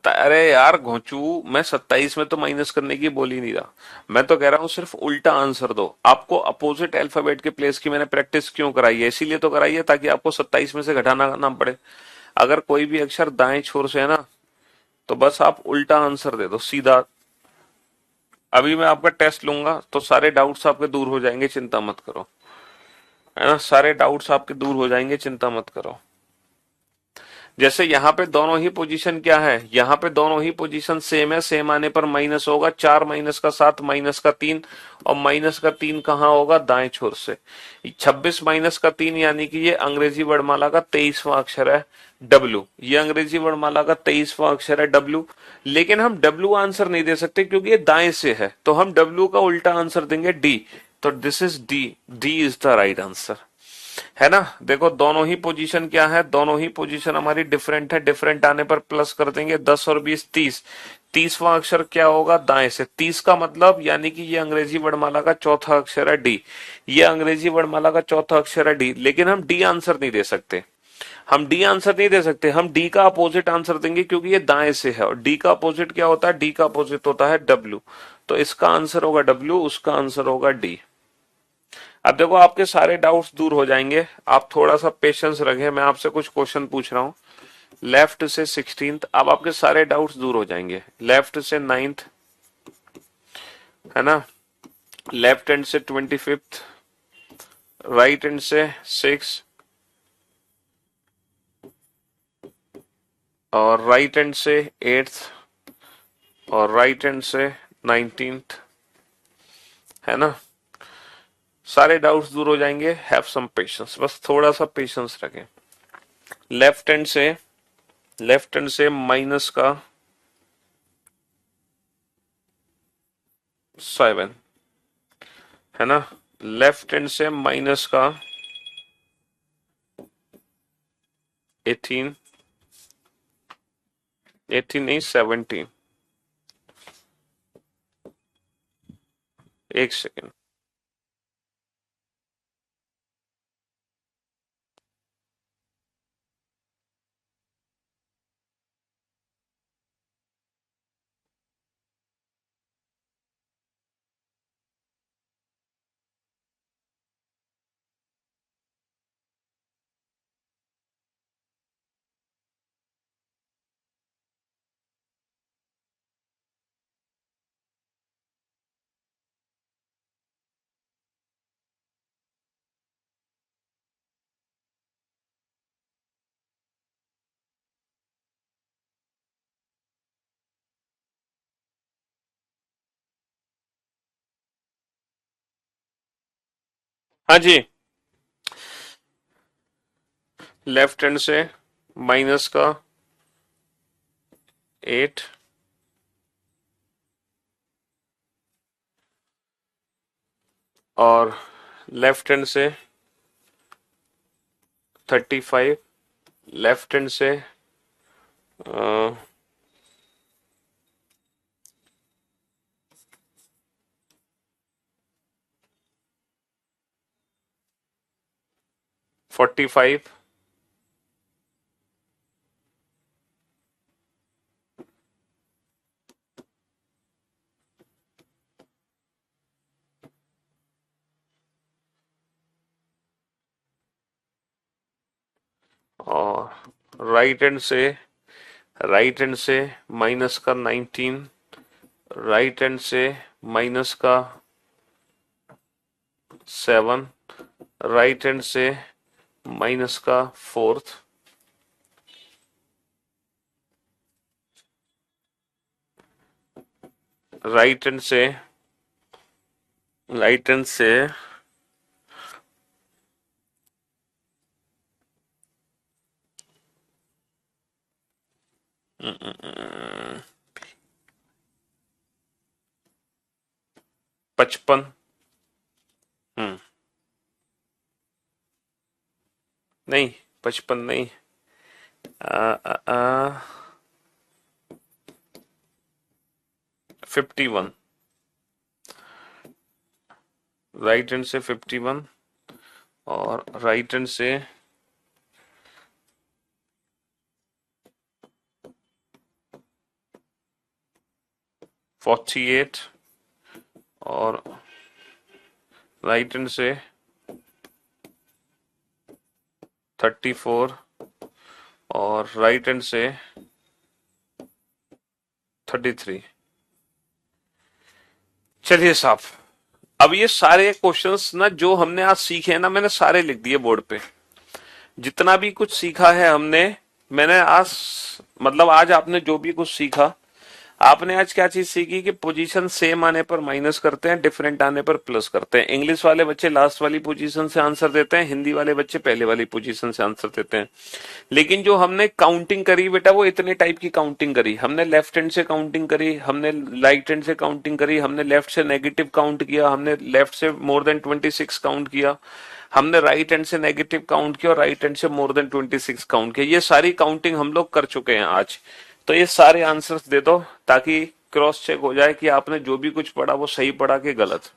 अरे यार घोंचू, मैं 27 में तो माइनस करने की बोल ही नहीं रहा, मैं तो कह रहा हूं सिर्फ उल्टा आंसर दो। आपको अपोजिट अल्फाबेट के प्लेस की मैंने प्रैक्टिस क्यों कराई है, इसीलिए तो कराई है ताकि आपको 27 में से घटाना ना पड़े। अगर कोई भी अक्षर दाएं छोर से है ना, तो बस आप उल्टा आंसर दे दो सीधा। अभी मैं आपका टेस्ट लूंगा तो सारे डाउट्स आपके दूर हो जाएंगे, चिंता मत करो, है ना, सारे डाउट्स आपके दूर हो जाएंगे, चिंता मत करो। जैसे यहाँ पे दोनों ही पोजीशन क्या है, यहाँ पे दोनों ही पोजीशन सेम है, सेम आने पर माइनस होगा, 4 माइनस का 7 माइनस का 3, और माइनस का 3 कहाँ होगा, दाएं छोर से। 26 माइनस का 3 यानी कि ये अंग्रेजी वर्णमाला का 23वां अक्षर है डब्ल्यू, ये अंग्रेजी वर्णमाला का 23वां अक्षर है डब्ल्यू, लेकिन हम डब्ल्यू आंसर नहीं दे सकते क्योंकि ये दाएं से है, तो हम डब्ल्यू का उल्टा आंसर देंगे डी, तो this is D, D is the right answer. है ना। देखो दोनों ही पोजीशन क्या है, दोनों ही पोजीशन हमारी डिफरेंट है, डिफरेंट आने पर प्लस कर देंगे, 10 और 20 30। 30वां अक्षर क्या होगा, दाएं से। 30 का मतलब यानी कि ये अंग्रेजी वर्णमाला का चौथा अक्षर है डी, ये अंग्रेजी वर्णमाला का चौथा अक्षर है डी, लेकिन हम डी आंसर नहीं दे सकते, हम डी आंसर नहीं दे सकते, हम डी का अपोजिट आंसर देंगे क्योंकि ये दाएं से है, और डी का अपोजिट क्या होता है, डी का अपोजिट होता है डब्ल्यू। तो इसका आंसर होगा डब्ल्यू, उसका आंसर होगा डी। अब देखो आपके सारे डाउट्स दूर हो जाएंगे, आप थोड़ा सा पेशेंस रखें, मैं आपसे कुछ क्वेश्चन पूछ रहा हूं। लेफ्ट से 16th, अब आपके सारे डाउट्स दूर हो जाएंगे। लेफ्ट से 9th, है ना, लेफ्ट हैंड से 25th, राइट हैंड से 6, और राइट हैंड से 8th, और राइट हैंड से 19th, है ना। सारे डाउट्स दूर हो जाएंगे, हैव सम पेशेंस, बस थोड़ा सा पेशेंस रखें। लेफ्ट हैंड से माइनस का 7, है ना, लेफ्ट हैंड से माइनस का 18 नहीं 17, एक सेकेंड। हाँ जी, लेफ्ट हैंड से माइनस का 8, और लेफ्ट हैंड से 35, लेफ्ट हैंड से 45, और राइट हैंड से माइनस का 19, राइट हैंड से माइनस का 7, राइट हैंड से माइनस का 4th, राइट हैंड से राइट हैंड से 55, नहीं 55 नहीं, 51, राइट हैंड से 51, और राइट हैंड से 48, और राइट हैंड से 34, और राइट हैंड से 33। चलिए साहब, अब ये सारे क्वेश्चंस ना जो हमने आज सीखे हैं ना, मैंने सारे लिख दिए बोर्ड पे। जितना भी कुछ सीखा है हमने, मैंने आज मतलब आज आपने जो भी कुछ सीखा आपने आज क्या चीज सीखी कि पोजीशन सेम आने पर माइनस करते हैं, डिफरेंट आने पर प्लस करते हैं। इंग्लिश वाले बच्चे लास्ट वाली पोजीशन से आंसर देते हैं, हिंदी वाले बच्चे पहले वाली पोजीशन से आंसर देते हैं। लेकिन जो हमने काउंटिंग करी बेटा, वो इतने टाइप की काउंटिंग करी। हमने लेफ्ट हैंड से काउंटिंग करी, हमने राइट हैंड से काउंटिंग करी, हमने लेफ्ट से नेगेटिव काउंट किया, हमने लेफ्ट से मोर देन 26 काउंट किया, हमने राइट हैंड से नेगेटिव काउंट किया और राइट हैंड से मोर देन 26 काउंट किया। ये सारी काउंटिंग हम लोग कर चुके हैं आज। तो ये सारे आंसर्स दे दो ताकि क्रॉस चेक हो जाए कि आपने जो भी कुछ पढ़ा वो सही पढ़ा कि गलत।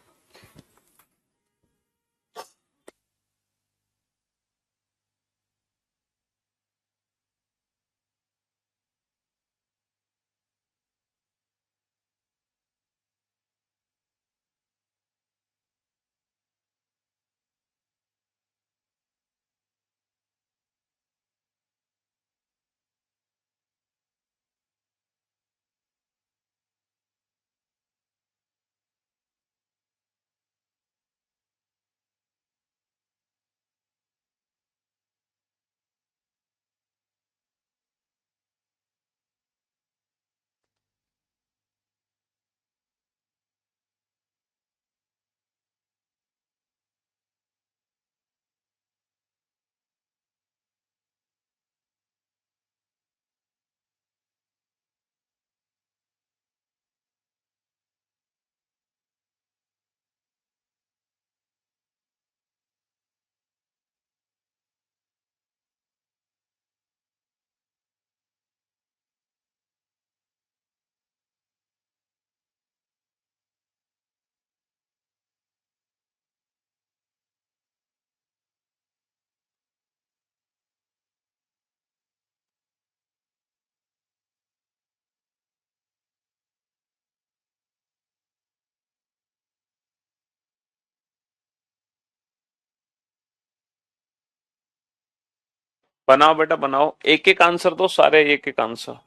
बनाओ बेटा बनाओ, एक एक आंसर दो, सारे एक एक आंसर।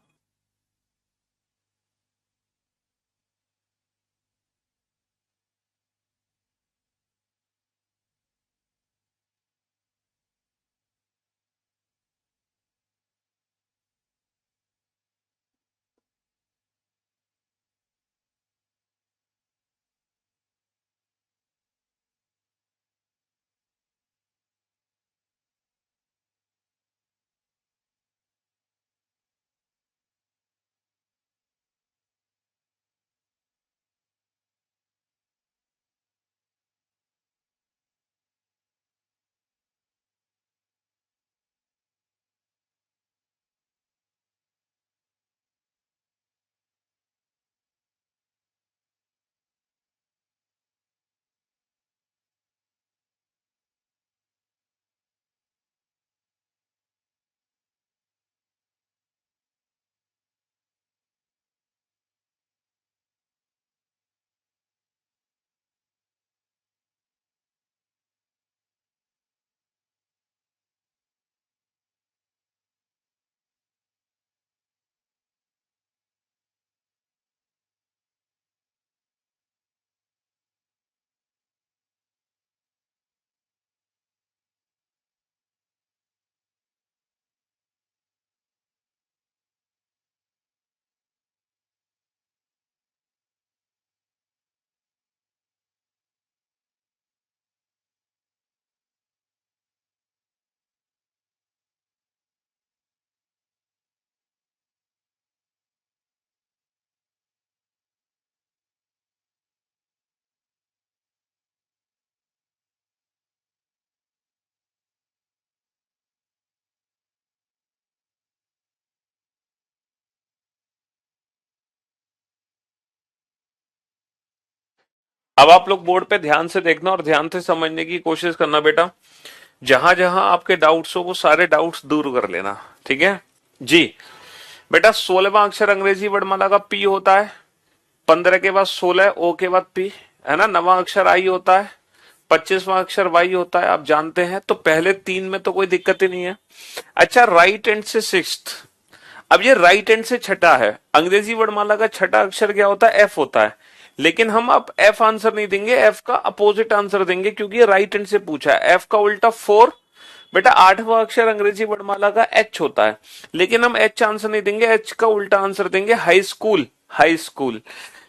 अब आप लोग बोर्ड पे ध्यान से देखना और ध्यान से समझने की कोशिश करना बेटा। जहां जहां आपके डाउट्स हो वो सारे डाउट्स दूर कर लेना, ठीक है जी। बेटा 16वां अक्षर अंग्रेजी वर्णमाला का पी होता है, 15 के बाद 16, ओ के बाद पी, है ना। 9वां अक्षर आई होता है, 25वां अक्षर वाई होता है, आप जानते हैं। तो पहले 3 में तो कोई दिक्कत ही नहीं है। अच्छा, राइट एंड से सिक्स्थ। अब ये राइट एंड से छठा है। अंग्रेजी वर्णमाला का छठा अक्षर क्या होता है? एफ होता है। लेकिन हम अब एफ आंसर नहीं देंगे, एफ का अपोजिट आंसर देंगे क्योंकि ये राइट हैंड से पूछा है। एफ का उल्टा 4। बेटा 8वां अक्षर अंग्रेजी वर्णमाला का एच होता है, लेकिन हम एच आंसर नहीं देंगे, एच का उल्टा आंसर देंगे हाई स्कूल। हाई स्कूल,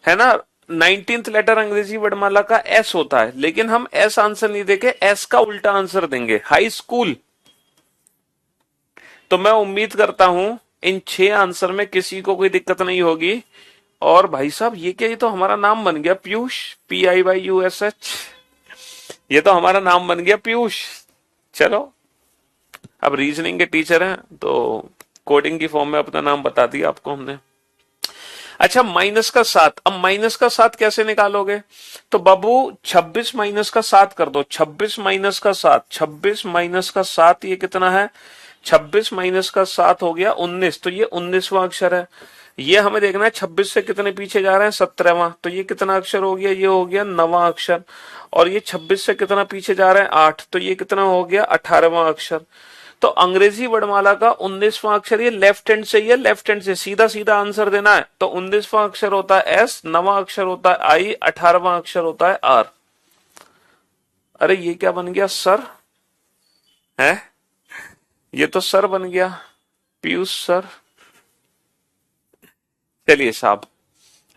है ना। 19th लेटर अंग्रेजी वर्णमाला का एस होता है, लेकिन हम एस आंसर नहीं देके एस का उल्टा आंसर देंगे, हाई स्कूल। तो मैं उम्मीद करता हूं इन 6 आंसर में किसी को कोई दिक्कत नहीं होगी। और भाई साहब ये क्या, ये तो हमारा नाम बन गया पीयूष, PIYUSH, ये तो हमारा नाम बन गया पीयूष। चलो, अब रीजनिंग के टीचर हैं तो कोडिंग की फॉर्म में अपना नाम बता दिया आपको हमने। अच्छा, -7, अब -7 कैसे निकालोगे? तो बाबू 26 -7 कर दो, 26 -7, 26 -7 ये कितना है? 26 -7 हो गया 19, तो ये 19वां अक्षर है। ये हमें देखना है 26 से कितने पीछे जा रहे हैं, 17वां, तो ये कितना अक्षर हो गया? ये हो गया 9वां अक्षर। और ये 26 से कितना पीछे जा रहे हैं, 8, तो ये कितना हो गया? 18वां अक्षर। तो अंग्रेजी वर्णमाला का 19वां अक्षर ये लेफ्ट हैंड से ही है, लेफ्ट हैंड से सीधा सीधा आंसर देना है। तो 19वां अक्षर होता है एस, 9वां अक्षर होता है आई, 18वां अक्षर होता है आर। अरे ये क्या बन गया, सर है? ये तो सर बन गया, पीयूष सर। चलिए साहब,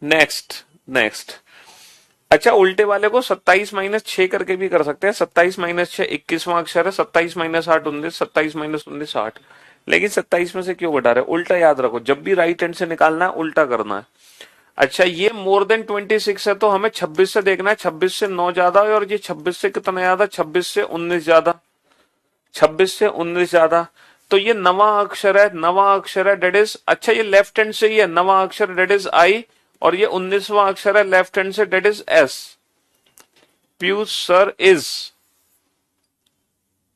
नेक्स्ट नेक्स्ट। अच्छा, उल्टे वाले को 27 - 6 करके भी कर सकते हैं। 27 - 6 21वां अक्षर है, 27 - 8 19, 27 - 19 8। लेकिन 27 में से क्यों घटा रहे? उल्टा याद रखो, जब भी राइट हैंड से निकालना है उल्टा करना है। अच्छा, ये मोर देन 26 है तो हमें 26 से देखना है, 26 से 9 ज्यादा है, और ये 26 से कितना ज्यादा? 26 से 19 ज्यादा, 26 से 19 ज्यादा। तो ये 9वां अक्षर है, 9वां अक्षर है डेट इज, अच्छा ये लेफ्ट हैंड से ही है, 9वां अक्षर डेट इज आई, और ये 19वां अक्षर है लेफ्ट हैंड से that is S. Piyush sir is,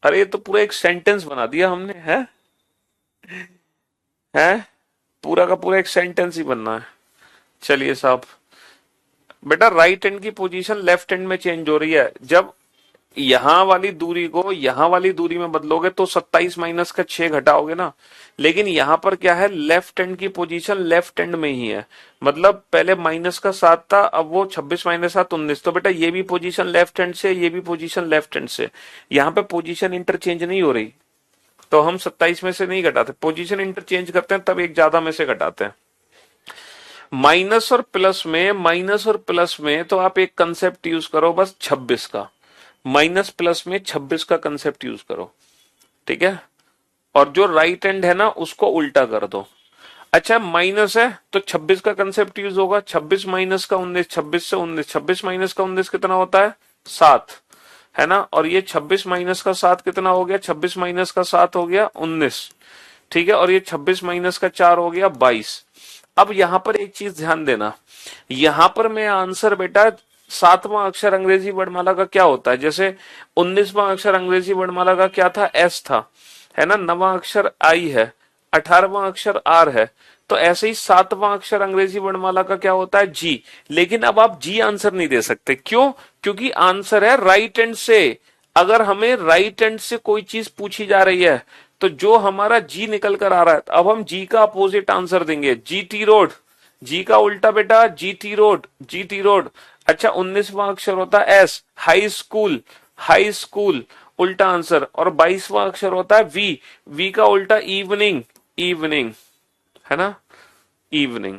अरे ये तो पूरा एक सेंटेंस बना दिया हमने, है पूरा का पूरा एक सेंटेंस ही बनना है। चलिए साहब, बेटा राइट हैंड की पोजीशन लेफ्ट हैंड में चेंज हो रही है। जब यहां वाली दूरी को यहां वाली दूरी में बदलोगे तो 27 - 6 घटाओगे ना। लेकिन यहां पर क्या है, लेफ्ट हैंड की पोजीशन लेफ्ट हैंड में ही है। मतलब पहले -7 था, अब वो 26 - 7 19। तो बेटा ये भी पोजीशन लेफ्ट हैंड से, ये भी पोजीशन लेफ्ट हैंड से। यहां पे पोजीशन इंटरचेंज नहीं हो रही, तो हम 27 में से नहीं घटाते। पोजीशन इंटरचेंज करते हैं तब एक ज्यादा में से घटाते हैं। माइनस और प्लस में, माइनस और प्लस में तो आप एक कंसेप्ट यूज करो बस, 26 का। माइनस प्लस में 26 का कंसेप्ट यूज करो, ठीक है। और जो राइट हैंड है ना उसको उल्टा कर दो। अच्छा, माइनस है तो 26 का कंसेप्ट यूज होगा, 26 माइनस का 19, 26 से 19, 26 माइनस का 19 कितना होता है? 7, है ना। और ये 26 माइनस का 7 कितना हो गया? 26 माइनस का 7 हो गया 19, ठीक है। और ये 26 माइनस का 4 हो गया 22। अब यहां पर एक चीज ध्यान देना, यहां पर मैं आंसर बेटा 7वां अक्षर अंग्रेजी वर्णमाला का क्या होता है? जैसे 19वां अक्षर अंग्रेजी वर्णमाला का क्या था? एस था, है ना। 9वां अक्षर आई है, 18वां अक्षर आर है। तो ऐसे ही 7वां अक्षर अंग्रेजी वर्णमाला का क्या होता है? जी। लेकिन अब आप जी आंसर नहीं दे सकते, क्यों? क्योंकि आंसर है राइट हैंड से। अगर हमें राइट हैंड से कोई चीज पूछी जा रही है तो जो हमारा जी निकल कर आ रहा है, अब हम जी का अपोजिट आंसर देंगे। जीटी रोड, जी का उल्टा बेटा जीटी रोड, जीटी रोड। अच्छा, 19वां अक्षर होता है S, high school, high school उल्टा आंसर। और 22वां अक्षर होता है वी, वी का उल्टा इवनिंग, इवनिंग, है ना, इवनिंग।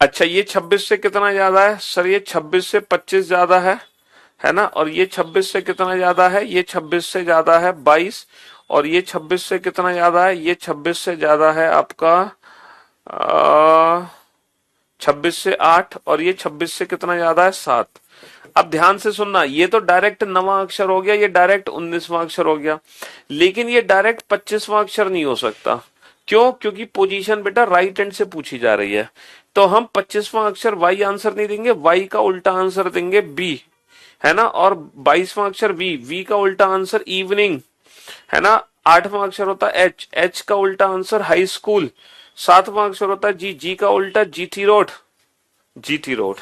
अच्छा, ये 26 से कितना ज्यादा है? सर ये 26 से 25 ज्यादा है ना। और ये 26 से कितना ज्यादा है? ये 26 से ज्यादा है 22। और ये 26 से कितना ज्यादा है? ये 26 से ज्यादा है आपका 26 से 8। और ये 26 से कितना ज्यादा है? 7। अब ध्यान से सुनना, ये तो डायरेक्ट 9वां अक्षर हो गया, ये डायरेक्ट 19वां अक्षर हो गया। लेकिन ये डायरेक्ट 25वां अक्षर नहीं हो सकता। क्यों? क्योंकि पोजीशन बेटा राइट हैंड से पूछी जा रही है। तो हम 25वां अक्षर वाई आंसर नहीं देंगे, वाई का उल्टा आंसर देंगे बी, है ना। और 22वां अक्षर वी, वी का उल्टा आंसर इवनिंग, है ना। 8वां अक्षर होता है एच, एच का उल्टा आंसर हाई स्कूल। 7वां अक्षर होता है जी, जी का उल्टा जीटी रोड, जीटी रोड।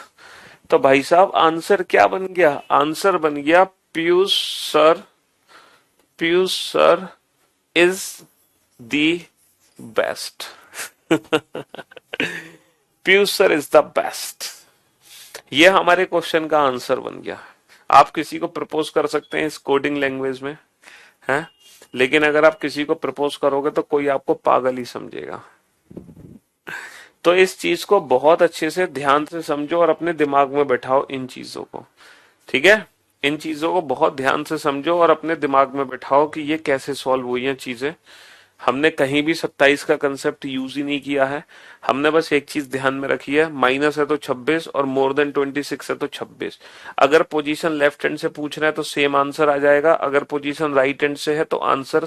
तो भाई साहब आंसर क्या बन गया? आंसर बन गया Piyush sir, Piyush sir is the best. Piyush sir is the best, ये हमारे क्वेश्चन का आंसर बन गया। आप किसी को प्रपोज कर सकते हैं इस कोडिंग लैंग्वेज में, है। लेकिन अगर आप किसी को प्रपोज करोगे तो कोई आपको पागल ही समझेगा, तो इस चीज को बहुत अच्छे से ध्यान से समझो और अपने दिमाग में बैठाओ इन चीजों को, ठीक है। इन चीजों को बहुत ध्यान से समझो और अपने दिमाग में बैठाओ कि ये कैसे सॉल्व हुई हैं चीजें। हमने कहीं भी 27 का कंसेप्ट यूज ही नहीं किया है। हमने बस एक चीज ध्यान में रखी है, माइनस है तो 26 और मोर देन 26 है तो 26। अगर पोजीशन लेफ्ट हैंड से पूछ रहे हैं तो सेम आंसर आ जाएगा, अगर पोजीशन राइट हैंड से है तो आंसर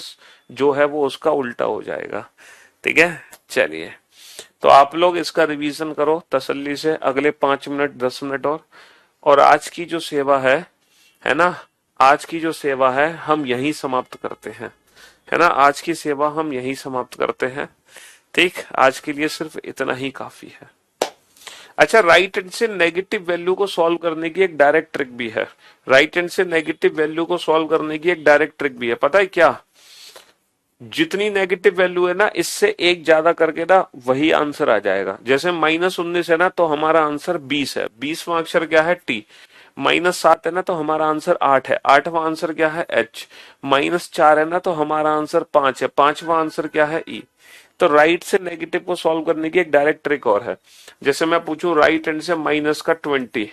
जो है वो उसका उल्टा हो जाएगा, ठीक है। चलिए, तो आप लोग इसका रिवीजन करो तसल्ली से अगले 5 मिनट 10 मिनट और आज की जो सेवा है ना, आज की जो सेवा है हम यहीं समाप्त करते हैं, है ना। आज की सेवा हम यहीं समाप्त करते हैं, ठीक। आज के लिए सिर्फ इतना ही काफी है। अच्छा, राइट हैंड से नेगेटिव वैल्यू को सॉल्व करने की एक डायरेक्ट ट्रिक भी है। राइट हैंड से नेगेटिव वैल्यू को सॉल्व करने की एक डायरेक्ट ट्रिक भी है, पता है क्या? जितनी नेगेटिव वैल्यू है ना, इससे एक ज्यादा करके ना वही आंसर आ जाएगा। जैसे -19 है ना, तो हमारा आंसर 20 है। 20वां अक्षर क्या है? टी। -7 है ना, तो हमारा आंसर 8 है। 8वां आंसर क्या है? एच। -4 है ना, तो हमारा आंसर 5 है। 5वां आंसर क्या है? ई। तो राइट से नेगेटिव को सॉल्व करने की एक डायरेक्ट ट्रिक और है। जैसे मैं पूछूं राइट हैंड से -20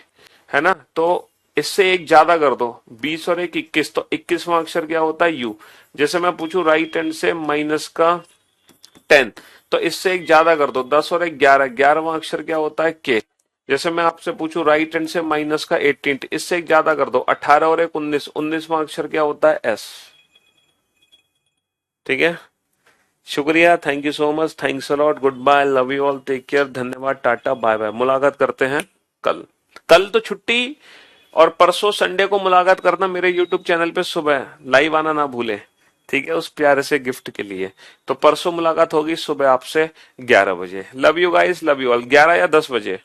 है ना, तो इससे एक ज्यादा कर दो, 20 और 1 21, तो 21वां अक्षर क्या होता है? यू। जैसे मैं पूछूं राइट हैंड से -10 तो इससे एक ज्यादा कर दो, 10 और 1 11, 11वां अक्षर क्या होता है? के। जैसे मैं आपसे पूछूं राइट हैंड से -18 इससे एक ज्यादा कर दो, 18 और 1 19, 19वां अक्षर क्या होता है? एस, ठीक है। शुक्रिया, thank you so much, thanks a lot, good bye, love you all, take care, धन्यवाद, टाटा, बाय बाय। मुलाकात करते हैं कल। कल तो छुट्टी और परसों संडे को मुलाकात करना मेरे यूट्यूब चैनल पे, सुबह लाइव आना ना भूले, ठीक है, उस प्यारे से गिफ्ट के लिए। तो परसों मुलाकात होगी सुबह आपसे 11 बजे। Love you guys, love you all. 11 या 10 बजे?